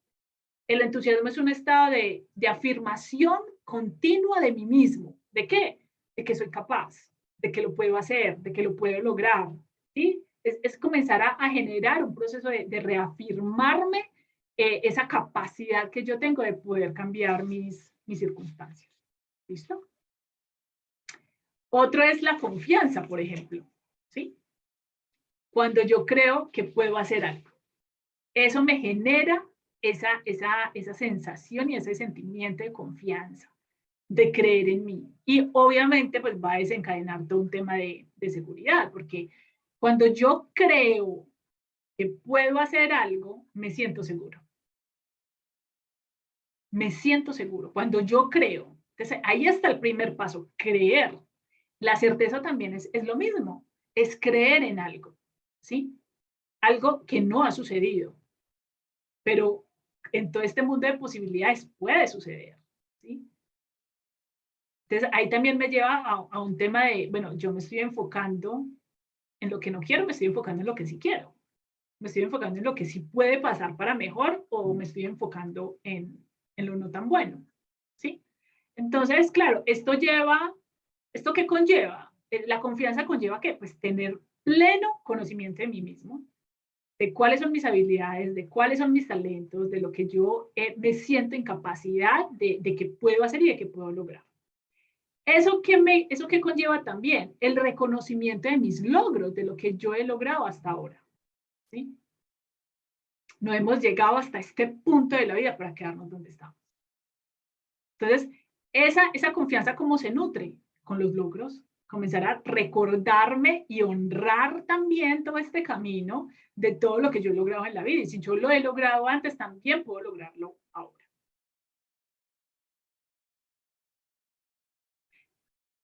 Speaker 1: El entusiasmo es un estado de afirmación continua de mí mismo. ¿De qué? De que soy capaz, de que lo puedo hacer, de que lo puedo lograr, ¿sí? Es comenzar a generar un proceso de reafirmarme esa capacidad que yo tengo de poder cambiar mis circunstancias. ¿Listo? Otro es la confianza, por ejemplo, ¿sí? Cuando yo creo que puedo hacer algo. Eso me genera esa sensación y ese sentimiento de confianza, de creer en mí. Y obviamente pues va a desencadenar todo un tema de seguridad, porque cuando yo creo que puedo hacer algo, me siento seguro. Me siento seguro. Cuando yo creo. Entonces, ahí está el primer paso, creer. La certeza también es lo mismo, es creer en algo, ¿sí? Algo que no ha sucedido, pero en todo este mundo de posibilidades puede suceder, ¿sí? Entonces, ahí también me lleva a un tema de, bueno, yo me estoy enfocando en lo que no quiero, me estoy enfocando en lo que sí quiero. Me estoy enfocando en lo que sí puede pasar para mejor o me estoy enfocando en lo no tan bueno, ¿sí? Entonces, claro, ¿esto qué conlleva? La confianza conlleva que, pues, tener pleno conocimiento de mí mismo, de cuáles son mis habilidades, de cuáles son mis talentos, de lo que yo me siento en capacidad de que puedo hacer y de que puedo lograr. ¿Eso que conlleva también? El reconocimiento de mis logros, de lo que yo he logrado hasta ahora. ¿Sí? No hemos llegado hasta este punto de la vida para quedarnos donde estamos. Entonces, esa confianza, ¿cómo se nutre? Con los logros. Comenzar a recordarme y honrar también todo este camino de todo lo que yo he logrado en la vida. Y si yo lo he logrado antes, también puedo lograrlo ahora.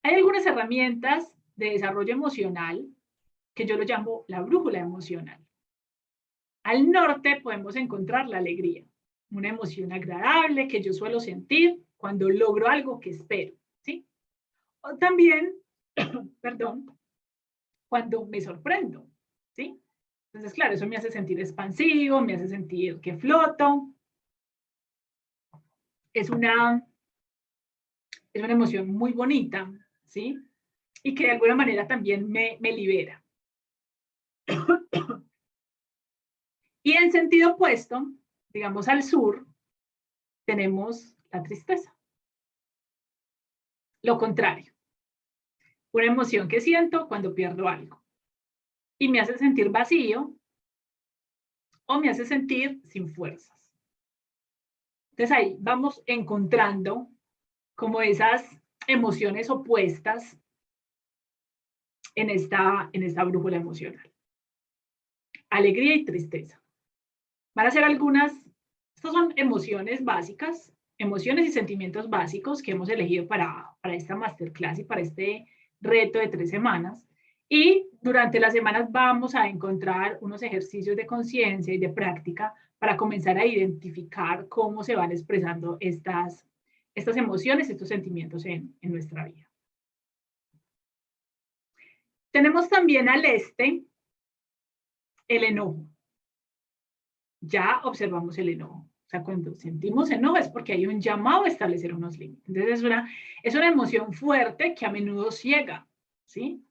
Speaker 1: Hay algunas herramientas de desarrollo emocional que yo lo llamo la brújula emocional. Al norte podemos encontrar la alegría, una emoción agradable que yo suelo sentir cuando logro algo que espero, ¿sí? O también, perdón, cuando me sorprendo, ¿sí? Entonces, claro, eso me hace sentir expansivo, me hace sentir que floto. Es una emoción muy bonita, ¿sí? Y que de alguna manera también me libera. Y en sentido opuesto, digamos al sur, tenemos la tristeza. Lo contrario. Una emoción que siento cuando pierdo algo. Y me hace sentir vacío o me hace sentir sin fuerzas. Entonces ahí vamos encontrando como esas emociones opuestas en esta brújula emocional. Alegría y tristeza. Van a ser estas son emociones básicas, emociones y sentimientos básicos que hemos elegido para esta masterclass y para este reto de 3 semanas. Y durante las semanas vamos a encontrar unos ejercicios de conciencia y de práctica para comenzar a identificar cómo se van expresando estas emociones, estos sentimientos en nuestra vida. Tenemos también al este el enojo. Ya observamos el enojo. O sea, cuando sentimos enojo es porque hay un llamado a establecer unos límites. Entonces es una emoción fuerte que a menudo ciega, ¿sí?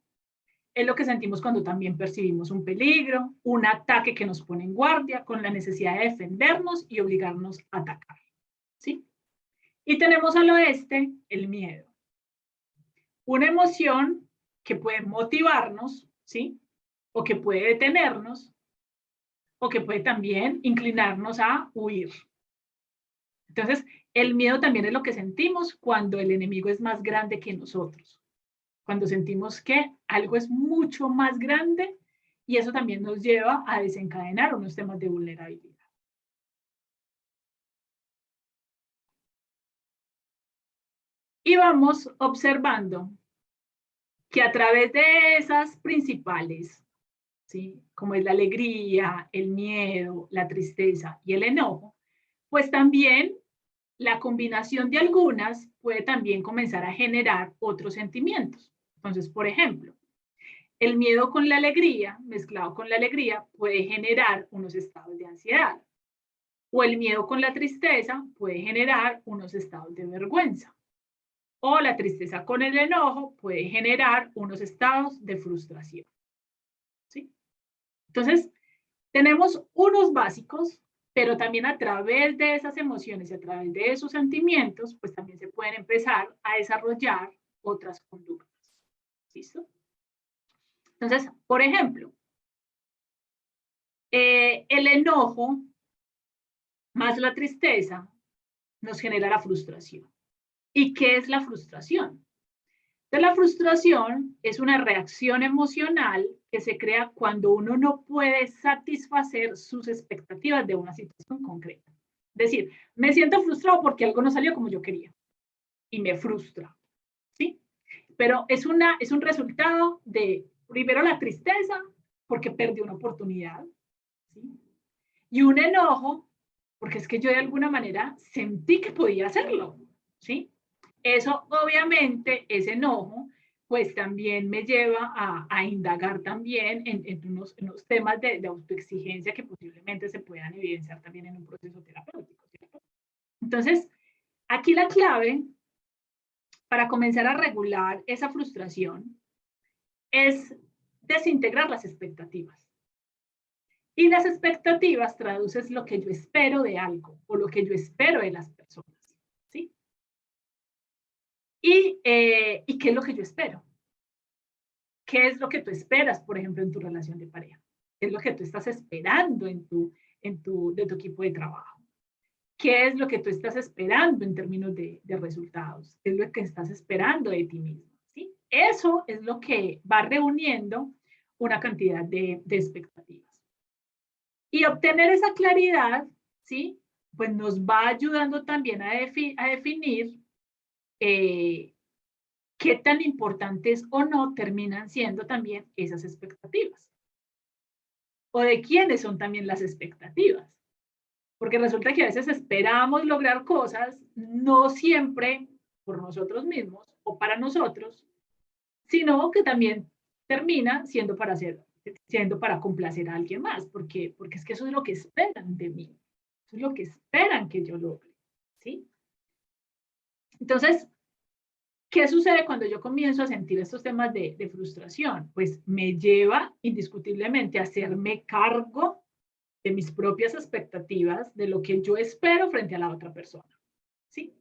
Speaker 1: Es lo que sentimos cuando también percibimos un peligro, un ataque que nos pone en guardia, con la necesidad de defendernos y obligarnos a atacar, ¿sí? Y tenemos al oeste el miedo. Una emoción que puede motivarnos, ¿sí? O que puede detenernos, o que puede también inclinarnos a huir. Entonces, el miedo también es lo que sentimos cuando el enemigo es más grande que nosotros. Cuando sentimos que algo es mucho más grande y eso también nos lleva a desencadenar unos temas de vulnerabilidad. Y vamos observando que a través de esas principales, ¿sí? Como es la alegría, el miedo, la tristeza y el enojo, pues también la combinación de algunas puede también comenzar a generar otros sentimientos. Entonces, por ejemplo, el miedo con la alegría, mezclado con la alegría, puede generar unos estados de ansiedad. O el miedo con la tristeza puede generar unos estados de vergüenza. O la tristeza con el enojo puede generar unos estados de frustración. ¿Sí? Entonces, tenemos unos básicos, pero también a través de esas emociones y a través de esos sentimientos, pues también se pueden empezar a desarrollar otras conductas. ¿Listo? Entonces, por ejemplo, el enojo más la tristeza nos genera la frustración. ¿Y qué es la frustración? Entonces, la frustración es una reacción emocional que se crea cuando uno no puede satisfacer sus expectativas de una situación concreta. Es decir, me siento frustrado porque algo no salió como yo quería y me frustra, ¿sí? Pero es un resultado de, primero, la tristeza porque perdí una oportunidad, ¿sí? Y un enojo porque es que yo de alguna manera sentí que podía hacerlo, ¿sí? Eso obviamente, ese enojo, pues también me lleva a indagar también en unos temas de autoexigencia que posiblemente se puedan evidenciar también en un proceso terapéutico, ¿cierto? Entonces, aquí la clave para comenzar a regular esa frustración es desintegrar las expectativas. Y las expectativas traduces lo que yo espero de algo o lo que yo espero de las personas, ¿sí? ¿Y qué es lo que yo espero? ¿Qué es lo que tú esperas, por ejemplo, en tu relación de pareja? ¿Qué es lo que tú estás esperando de tu equipo de trabajo? ¿Qué es lo que tú estás esperando en términos de resultados? ¿Qué es lo que estás esperando de ti mismo? ¿Sí? Eso es lo que va reuniendo una cantidad de expectativas. Y obtener esa claridad, ¿sí? Pues nos va ayudando también a definir qué tan importantes o no terminan siendo también esas expectativas. O de quiénes son también las expectativas. Porque resulta que a veces esperamos lograr cosas, no siempre por nosotros mismos o para nosotros, sino que también termina siendo para complacer a alguien más, porque es que eso es lo que esperan de mí, eso es lo que esperan que yo logre, ¿sí? Entonces, ¿qué sucede cuando yo comienzo a sentir estos temas de frustración? Pues me lleva indiscutiblemente a hacerme cargo de mis propias expectativas, de lo que yo espero frente a la otra persona, ¿sí?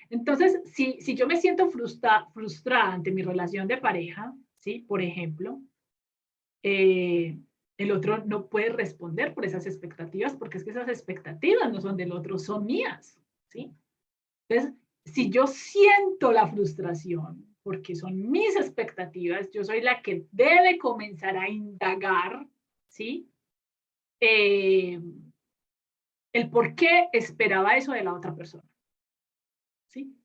Speaker 1: Entonces, si yo me siento frustrada ante mi relación de pareja, ¿sí? Por ejemplo, el otro no puede responder por esas expectativas, porque es que esas expectativas no son del otro, son mías, ¿sí? Entonces, si yo siento la frustración, porque son mis expectativas, yo soy la que debe comenzar a indagar, ¿sí? El por qué esperaba eso de la otra persona, ¿sí?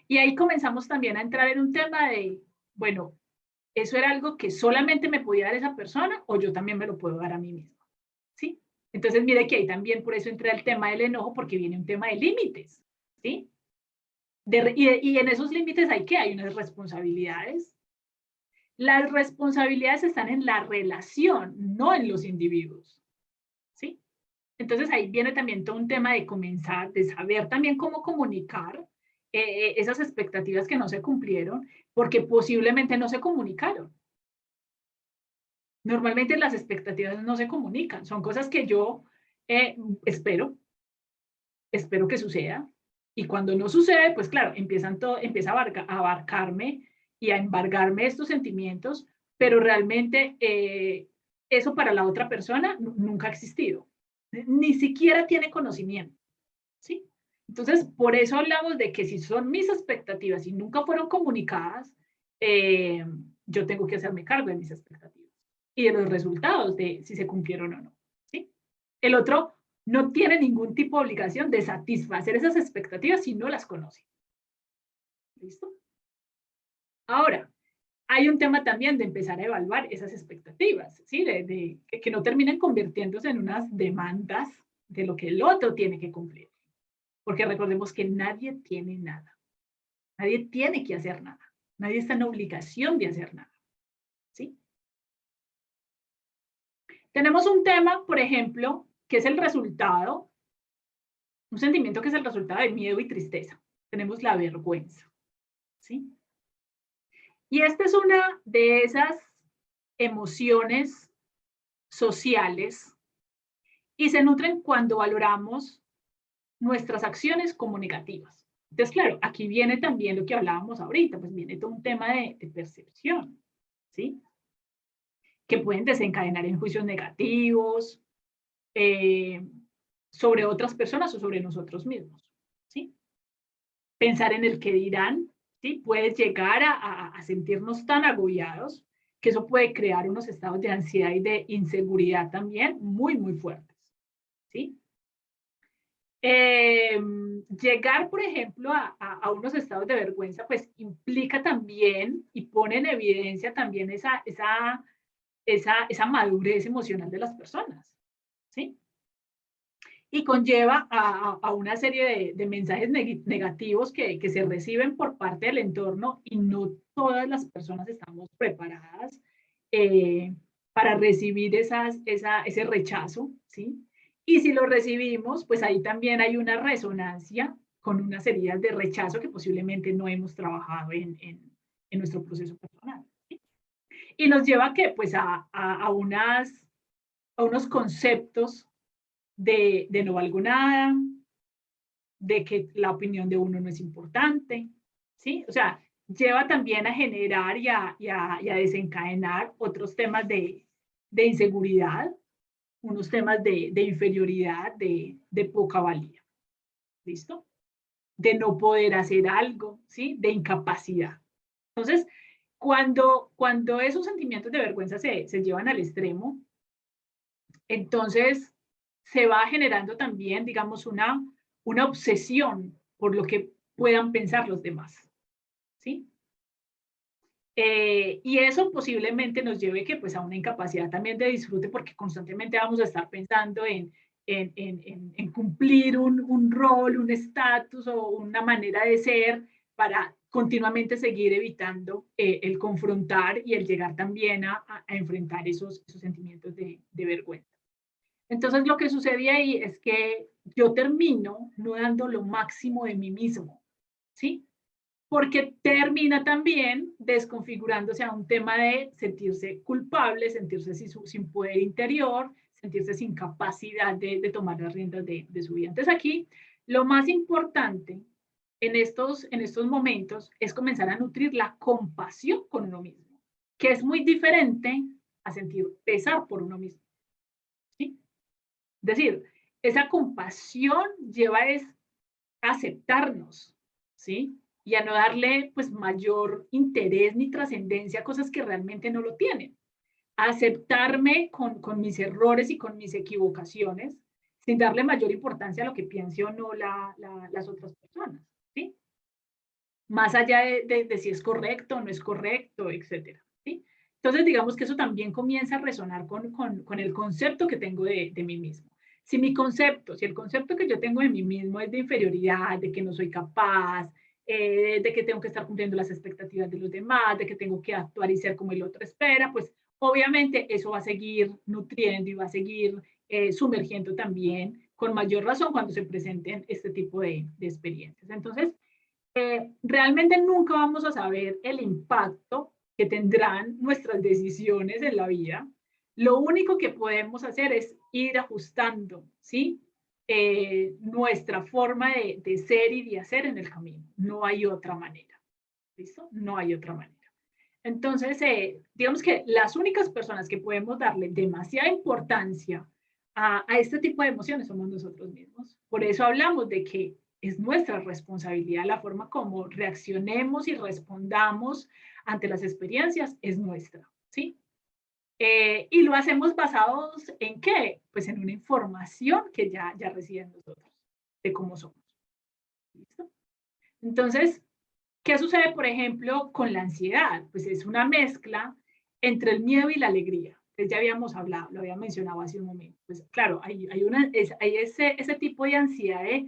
Speaker 1: Y ahí comenzamos también a entrar en un tema de, bueno, ¿eso era algo que solamente me podía dar esa persona o yo también me lo puedo dar a mí mismo? ¿Sí? Entonces, mire que ahí también por eso entra el tema del enojo, porque viene un tema de límites, ¿sí? Y en esos límites hay ¿qué? Hay unas responsabilidades. Las responsabilidades están en la relación, no en los individuos, ¿sí? Entonces ahí viene también todo un tema de comenzar, de saber también cómo comunicar esas expectativas que no se cumplieron, porque posiblemente no se comunicaron. Normalmente las expectativas no se comunican, son cosas que yo espero que suceda, y cuando no sucede, pues claro, empieza a abarcarme y a embargarme estos sentimientos, pero realmente eso para la otra persona nunca ha existido, ni siquiera tiene conocimiento, ¿sí? Entonces, por eso hablamos de que si son mis expectativas y nunca fueron comunicadas, yo tengo que hacerme cargo de mis expectativas y de los resultados de si se cumplieron o no, ¿sí? El otro no tiene ningún tipo de obligación de satisfacer esas expectativas si no las conoce. ¿Listo? Ahora, hay un tema también de empezar a evaluar esas expectativas, ¿sí? Que no terminen convirtiéndose en unas demandas de lo que el otro tiene que cumplir. Porque recordemos que nadie tiene nada. Nadie tiene que hacer nada. Nadie está en obligación de hacer nada. ¿Sí? Tenemos un tema, por ejemplo, que es el resultado, un sentimiento que es el resultado de miedo y tristeza. Tenemos la vergüenza. ¿Sí? Y esta es una de esas emociones sociales y se nutren cuando valoramos nuestras acciones como negativas. Entonces, claro, aquí viene también lo que hablábamos ahorita, pues viene todo un tema de percepción, ¿sí? Que pueden desencadenar en juicios negativos sobre otras personas o sobre nosotros mismos, ¿sí? Pensar en el que dirán, ¿sí? Puede llegar a sentirnos tan agobiados que eso puede crear unos estados de ansiedad y de inseguridad también muy, muy fuertes, ¿sí? Llegar, por ejemplo, a unos estados de vergüenza, pues implica también y pone en evidencia también esa madurez emocional de las personas, ¿sí? Y conlleva a una serie de mensajes negativos que se reciben por parte del entorno y no todas las personas estamos preparadas para recibir ese rechazo, ¿sí? Y si lo recibimos, pues ahí también hay una resonancia con unas heridas de rechazo que posiblemente no hemos trabajado en nuestro proceso personal, ¿sí? Y nos lleva a, ¿qué? Pues a unas a unos conceptos de no valgo nada, de que la opinión de uno no es importante, ¿sí? O sea, lleva también a generar y a desencadenar otros temas de inseguridad, unos temas de inferioridad, de poca valía, ¿listo? De no poder hacer algo, ¿sí? De incapacidad. Entonces, cuando esos sentimientos de vergüenza se llevan al extremo, entonces se va generando también, digamos, una obsesión por lo que puedan pensar los demás, ¿sí? Y eso posiblemente nos lleve que, pues, a una incapacidad también de disfrute, porque constantemente vamos a estar pensando en cumplir un rol, un estatus o una manera de ser para continuamente seguir evitando el confrontar y el llegar también a enfrentar esos sentimientos de vergüenza. Entonces lo que sucede ahí es que yo termino no dando lo máximo de mí mismo, ¿sí? Porque termina también desconfigurándose a un tema de sentirse culpable, sentirse sin poder interior, sentirse sin capacidad de tomar las riendas de su vida. Entonces aquí lo más importante en estos momentos es comenzar a nutrir la compasión con uno mismo, que es muy diferente a sentir pesar por uno mismo, ¿sí? Es decir, esa compasión lleva a aceptarnos, ¿sí? Y a no darle pues mayor interés ni trascendencia a cosas que realmente no lo tienen. A aceptarme con mis errores y con mis equivocaciones, sin darle mayor importancia a lo que piense o no las otras personas, ¿sí? Más allá de si es correcto o no es correcto, etcétera, ¿sí? Entonces, digamos que eso también comienza a resonar con el concepto que tengo de mí mismo. Si el concepto que yo tengo de mí mismo es de inferioridad, de que no soy capaz, de que tengo que estar cumpliendo las expectativas de los demás, de que tengo que actuar y ser como el otro espera, pues obviamente eso va a seguir nutriendo y va a seguir sumergiendo también con mayor razón cuando se presenten este tipo de experiencias. Entonces, realmente nunca vamos a saber el impacto que tendrán nuestras decisiones en la vida. Lo único que podemos hacer es ir ajustando, ¿sí? Nuestra forma de ser y de hacer en el camino. No hay otra manera. ¿Listo? No hay otra manera. Entonces, digamos que las únicas personas que podemos darle demasiada importancia a este tipo de emociones somos nosotros mismos. Por eso hablamos de que es nuestra responsabilidad la forma como reaccionemos y respondamos ante las experiencias, es nuestra, ¿sí? Y lo hacemos basados en ¿qué? Pues en una información que ya reside en nosotros, de cómo somos. ¿Listo? Entonces, ¿qué sucede, por ejemplo, con la ansiedad? Pues es una mezcla entre el miedo y la alegría. Pues ya habíamos hablado, lo había mencionado hace un momento. Pues claro, hay ese tipo de ansiedad de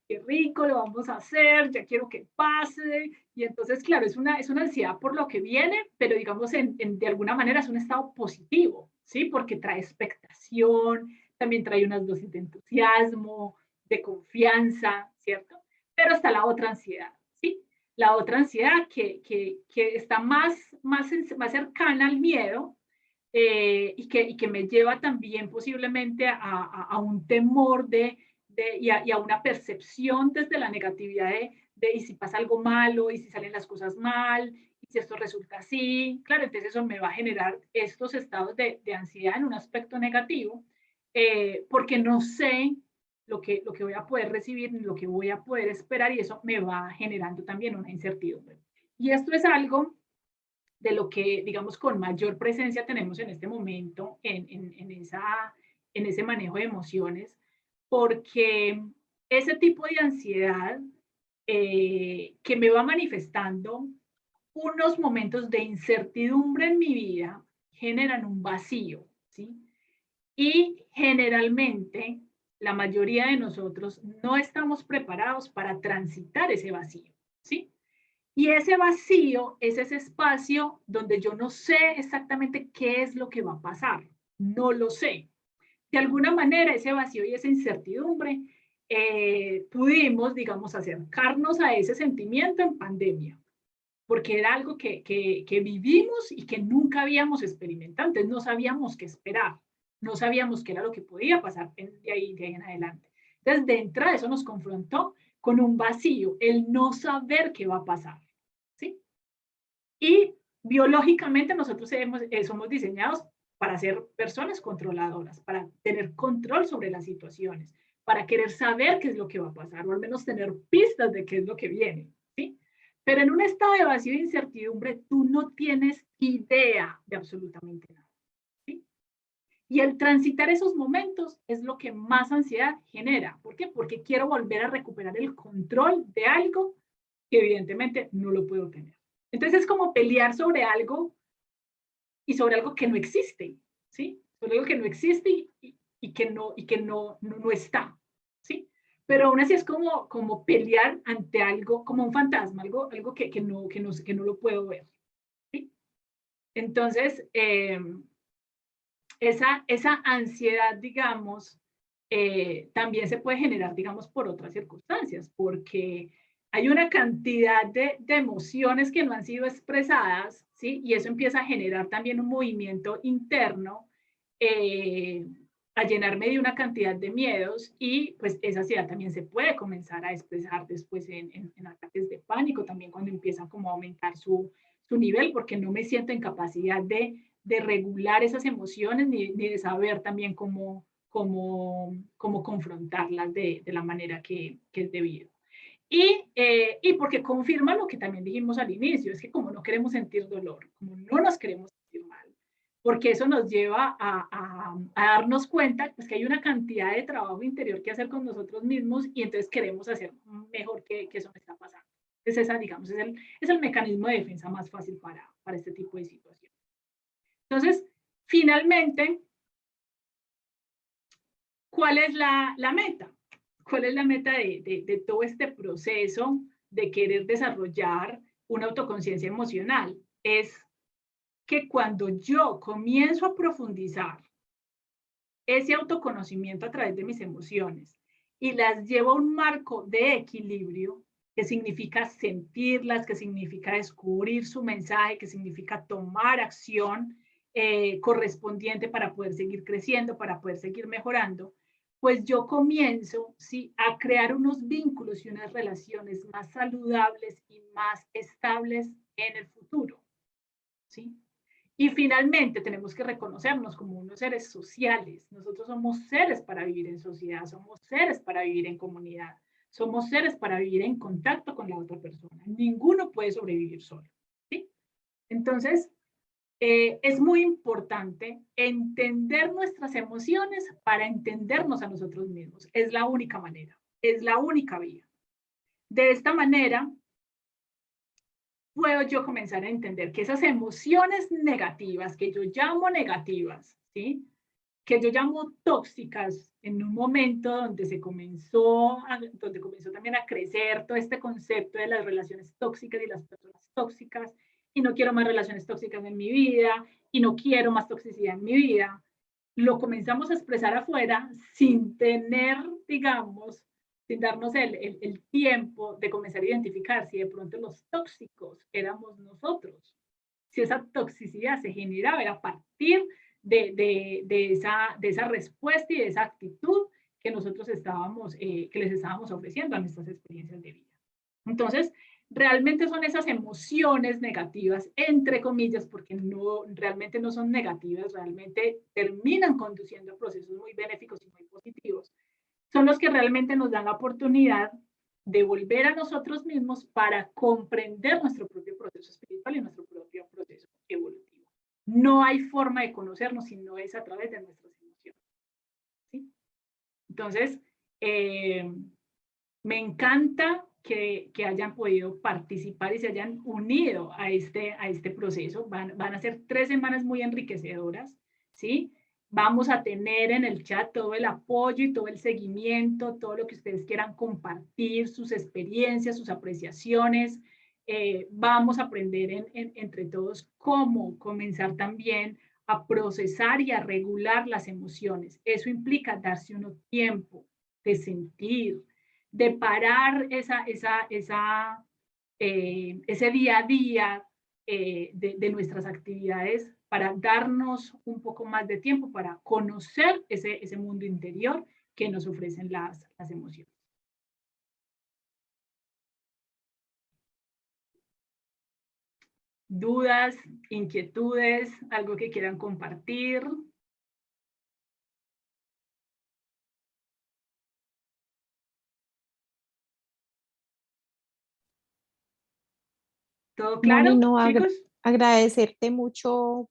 Speaker 1: qué rico, lo vamos a hacer, ya quiero que pase. Y entonces, claro, es una ansiedad por lo que viene, pero digamos, de alguna manera es un estado positivo, ¿sí? Porque trae expectación, también trae unas dosis de entusiasmo, de confianza, ¿cierto? Pero está la otra ansiedad, ¿sí? La otra ansiedad que está más cercana al miedo, y que me lleva también posiblemente a un temor y a una percepción desde la negatividad de y si pasa algo malo, y si salen las cosas mal, y si esto resulta así. Claro, entonces eso me va a generar estos estados de ansiedad en un aspecto negativo, porque no sé lo que voy a poder recibir, ni lo que voy a poder esperar, y eso me va generando también una incertidumbre. Y esto es algo de lo que, digamos, con mayor presencia tenemos en este momento en ese manejo de emociones, porque ese tipo de ansiedad que me va manifestando unos momentos de incertidumbre en mi vida generan un vacío, ¿sí? Y generalmente la mayoría de nosotros no estamos preparados para transitar ese vacío, ¿sí? Y ese vacío es ese espacio donde yo no sé exactamente qué es lo que va a pasar. No lo sé. De alguna manera, ese vacío y esa incertidumbre, pudimos, digamos, acercarnos a ese sentimiento en pandemia, porque era algo que vivimos y que nunca habíamos experimentado, entonces no sabíamos qué esperar. No sabíamos qué era lo que podía pasar de ahí en adelante. Entonces, de entrada, eso nos confrontó con un vacío, el no saber qué va a pasar, ¿sí? Y biológicamente nosotros somos diseñados para ser personas controladoras, para tener control sobre las situaciones, para querer saber qué es lo que va a pasar, o al menos tener pistas de qué es lo que viene, ¿sí? Pero en un estado de vacío e incertidumbre, tú no tienes idea de absolutamente nada, ¿sí? Y el transitar esos momentos es lo que más ansiedad genera. ¿Por qué? Porque quiero volver a recuperar el control de algo que evidentemente no lo puedo tener. Entonces es como pelear sobre algo y sobre algo que no existe, ¿sí? Sobre algo que no existe y que no está, ¿sí? Pero aún así es como pelear ante algo, como un fantasma, algo que no lo puedo ver, ¿sí? Entonces, esa ansiedad, digamos, también se puede generar, digamos, por otras circunstancias, porque hay una cantidad de emociones que no han sido expresadas, ¿sí? Y eso empieza a generar también un movimiento interno, a llenarme de una cantidad de miedos y pues esa ansiedad también se puede comenzar a expresar después en ataques de pánico, también cuando empieza como a aumentar su nivel, porque no me siento en capacidad de regular esas emociones ni de saber también cómo confrontarlas de la manera que es debido. Y porque confirma lo que también dijimos al inicio, es que como no queremos sentir dolor, como no nos queremos sentir mal, porque eso nos lleva a darnos cuenta pues, que hay una cantidad de trabajo interior que hacer con nosotros mismos y entonces queremos hacer mejor que eso me está pasando. Entonces esa, digamos, es el mecanismo de defensa más fácil para este tipo de situaciones. Entonces, finalmente, ¿cuál es la meta? ¿Cuál es la meta de todo este proceso de querer desarrollar una autoconciencia emocional? Es que cuando yo comienzo a profundizar ese autoconocimiento a través de mis emociones y las llevo a un marco de equilibrio, que significa sentirlas, que significa descubrir su mensaje, que significa tomar acción correspondiente para poder seguir creciendo, para poder seguir mejorando, pues yo comienzo ¿sí? a crear unos vínculos y unas relaciones más saludables y más estables en el futuro. ¿Sí? Y finalmente tenemos que reconocernos como unos seres sociales. Nosotros somos seres para vivir en sociedad, somos seres para vivir en comunidad, somos seres para vivir en contacto con la otra persona. Ninguno puede sobrevivir solo. ¿Sí? Entonces, es muy importante entender nuestras emociones para entendernos a nosotros mismos. Es la única manera, es la única vía. De esta manera, puedo yo comenzar a entender que esas emociones negativas, que yo llamo negativas, ¿sí? Que yo llamo tóxicas, en un momento donde comenzó también a crecer todo este concepto de las relaciones tóxicas y las personas tóxicas, y no quiero más relaciones tóxicas en mi vida, y no quiero más toxicidad en mi vida, lo comenzamos a expresar afuera sin tener, digamos, sin darnos el tiempo de comenzar a identificar si de pronto los tóxicos éramos nosotros, si esa toxicidad se generaba era a partir de esa respuesta y de esa actitud que nosotros que les estábamos ofreciendo a nuestras experiencias de vida. Entonces, realmente son esas emociones negativas, entre comillas, porque realmente no son negativas, realmente terminan conduciendo a procesos muy benéficos y muy positivos, son los que realmente nos dan la oportunidad de volver a nosotros mismos para comprender nuestro propio proceso espiritual y nuestro propio proceso evolutivo. No hay forma de conocernos si no es a través de nuestras emociones. ¿Sí? Entonces, me encanta que hayan podido participar y se hayan unido a este proceso. Van a ser 3 semanas muy enriquecedoras, ¿sí? Vamos a tener en el chat todo el apoyo y todo el seguimiento, todo lo que ustedes quieran compartir, sus experiencias, sus apreciaciones. Vamos a aprender entre todos cómo comenzar también a procesar y a regular las emociones. Eso implica darse uno tiempo de sentir, de parar ese día a día de nuestras actividades para darnos un poco más de tiempo para conocer ese mundo interior que nos ofrecen las emociones. ¿Dudas, inquietudes, algo que quieran compartir? ¿Todo claro,
Speaker 6: Moni, no,
Speaker 1: chicos?
Speaker 6: agradecerte mucho,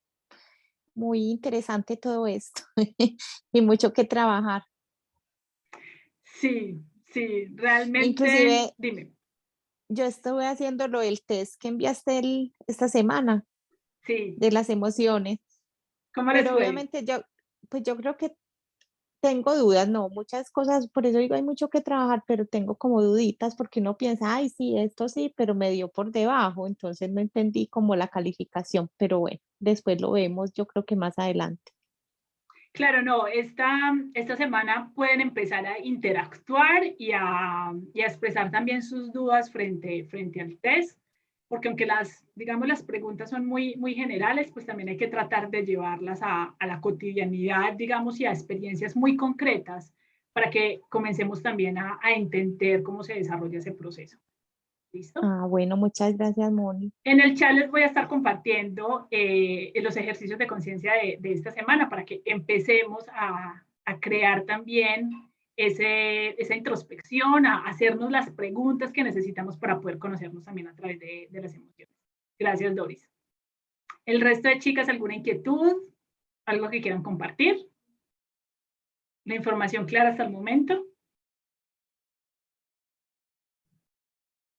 Speaker 6: muy interesante todo esto y mucho que trabajar.
Speaker 1: Sí, sí, realmente,
Speaker 6: Inclusive
Speaker 1: dime,
Speaker 6: yo estuve haciendo lo del test que enviaste esta semana
Speaker 1: sí,
Speaker 6: de las emociones,
Speaker 1: ¿cómo les
Speaker 6: pero
Speaker 1: fue?
Speaker 6: obviamente pues yo creo que tengo dudas, no, muchas cosas, por eso digo hay mucho que trabajar, pero tengo como duditas porque uno piensa, ay, sí, esto sí, pero me dio por debajo, entonces no entendí como la calificación, pero bueno, después lo vemos, yo creo que más adelante.
Speaker 1: Claro, no, esta semana pueden empezar a interactuar y a expresar también sus dudas frente al test, porque aunque digamos, las preguntas son muy generales, pues también hay que tratar de llevarlas a la cotidianidad, digamos, y a experiencias muy concretas para que comencemos también a entender cómo se desarrolla ese proceso. ¿Listo?
Speaker 6: Ah, bueno, muchas gracias, Moni.
Speaker 1: En el chat les voy a estar compartiendo los ejercicios de conciencia de esta semana para que empecemos a crear también esa introspección, a hacernos las preguntas que necesitamos para poder conocernos también a través de las emociones. Gracias, Doris. El resto de chicas, ¿alguna inquietud? ¿Algo que quieran compartir? ¿La información clara hasta el momento?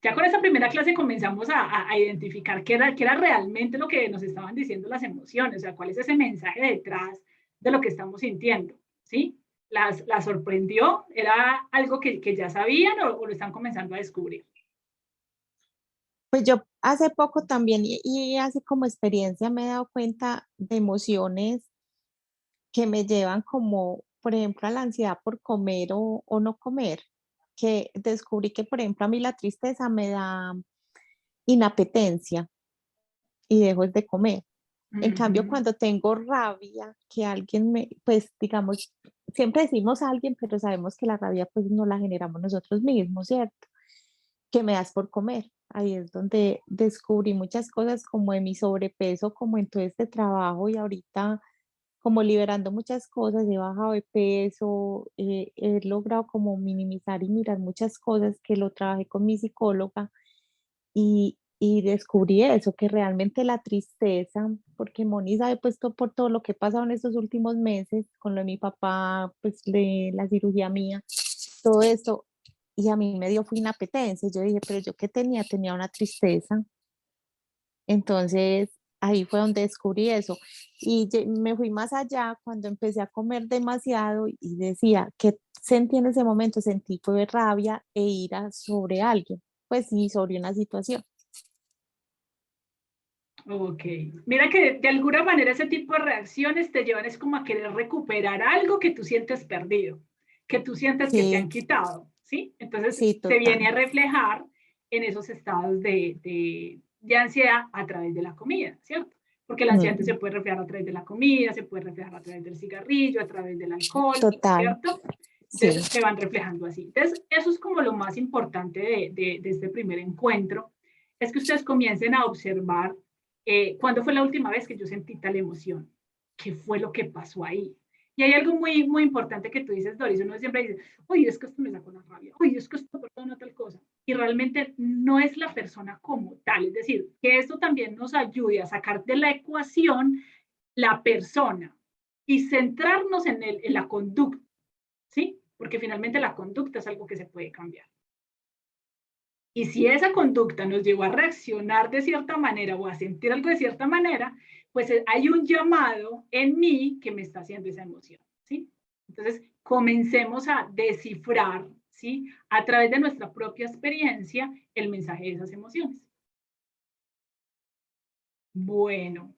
Speaker 1: Ya con esa primera clase comenzamos a identificar qué era realmente lo que nos estaban diciendo las emociones, o sea, cuál es ese mensaje detrás de lo que estamos sintiendo, ¿sí? ¿Las sorprendió? ¿Era algo que ya sabían o lo están comenzando a descubrir?
Speaker 6: Pues yo hace poco también y así como experiencia me he dado cuenta de emociones que me llevan como, por ejemplo, a la ansiedad por comer o no comer, que descubrí que, por ejemplo, a mí la tristeza me da inapetencia y dejo de comer. En cambio,
Speaker 1: Ujú.
Speaker 6: cuando tengo rabia, que alguien pues digamos, siempre decimos a alguien, pero sabemos que la rabia pues no la generamos nosotros mismos, ¿cierto? Que me das por comer. Ahí es donde descubrí muchas cosas como de mi sobrepeso, como en todo este trabajo y ahorita como liberando muchas cosas, he bajado de peso, he logrado como minimizar y mirar muchas cosas que lo trabajé con mi psicóloga y descubrí eso, que realmente la tristeza, porque Moni sabe pues por todo lo que he pasado en estos últimos meses, con lo de mi papá, pues de la cirugía mía, todo eso, y a mí me dio fue inapetencia, yo dije, pero yo qué tenía una tristeza, entonces ahí fue donde descubrí eso, y me fui más allá cuando empecé a comer demasiado y decía, ¿qué sentí en ese momento? Sentí fue rabia e ira sobre alguien, pues sí, sobre una situación.
Speaker 1: Ok. Mira que de alguna manera ese tipo de reacciones te llevan es como a querer recuperar algo que tú sientes perdido, que tú sientes que te han
Speaker 6: Sí,
Speaker 1: quitado, ¿sí? Entonces
Speaker 6: sí,
Speaker 1: se viene
Speaker 6: total.
Speaker 1: a reflejar en esos estados de ansiedad a través de la comida, ¿cierto? Porque la ansiedad se
Speaker 6: Mm,
Speaker 1: puede reflejar a través de la comida, se puede reflejar a través del cigarrillo, a través del alcohol,
Speaker 6: total,
Speaker 1: ¿cierto?
Speaker 6: sí.
Speaker 1: Entonces se van reflejando así. Entonces eso es como lo más importante de este primer encuentro, es que ustedes comiencen a observar ¿cuándo fue la última vez que yo sentí tal emoción? ¿Qué fue lo que pasó ahí? Y hay algo muy importante que tú dices, Doris, uno siempre dice, uy, es que esto me sacó la rabia, uy, es que esta persona tal cosa. Y realmente no es la persona como tal, es decir, que esto también nos ayude a sacar de la ecuación la persona y centrarnos en la conducta, ¿sí? Porque finalmente la conducta es algo que se puede cambiar. Y si esa conducta nos llevó a reaccionar de cierta manera o a sentir algo de cierta manera, pues hay un llamado en mí que me está haciendo esa emoción, ¿sí? Entonces, comencemos a descifrar, ¿sí? A través de nuestra propia experiencia, el mensaje de esas emociones. Bueno,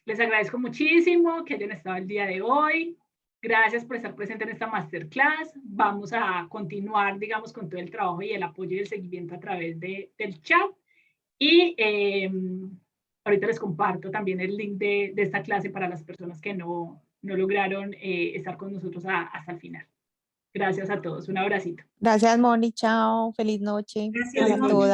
Speaker 1: les agradezco muchísimo que hayan estado el día de hoy. Gracias por estar presente en esta masterclass. Vamos a continuar, digamos, con todo el trabajo y el apoyo y el seguimiento a través del chat. Y ahorita les comparto también el link de esta clase para las personas que no lograron estar con nosotros hasta el final. Gracias a todos, un abracito.
Speaker 6: Gracias, Moni, chao, feliz noche
Speaker 5: Gracias,
Speaker 6: a
Speaker 5: Moni.
Speaker 6: todas.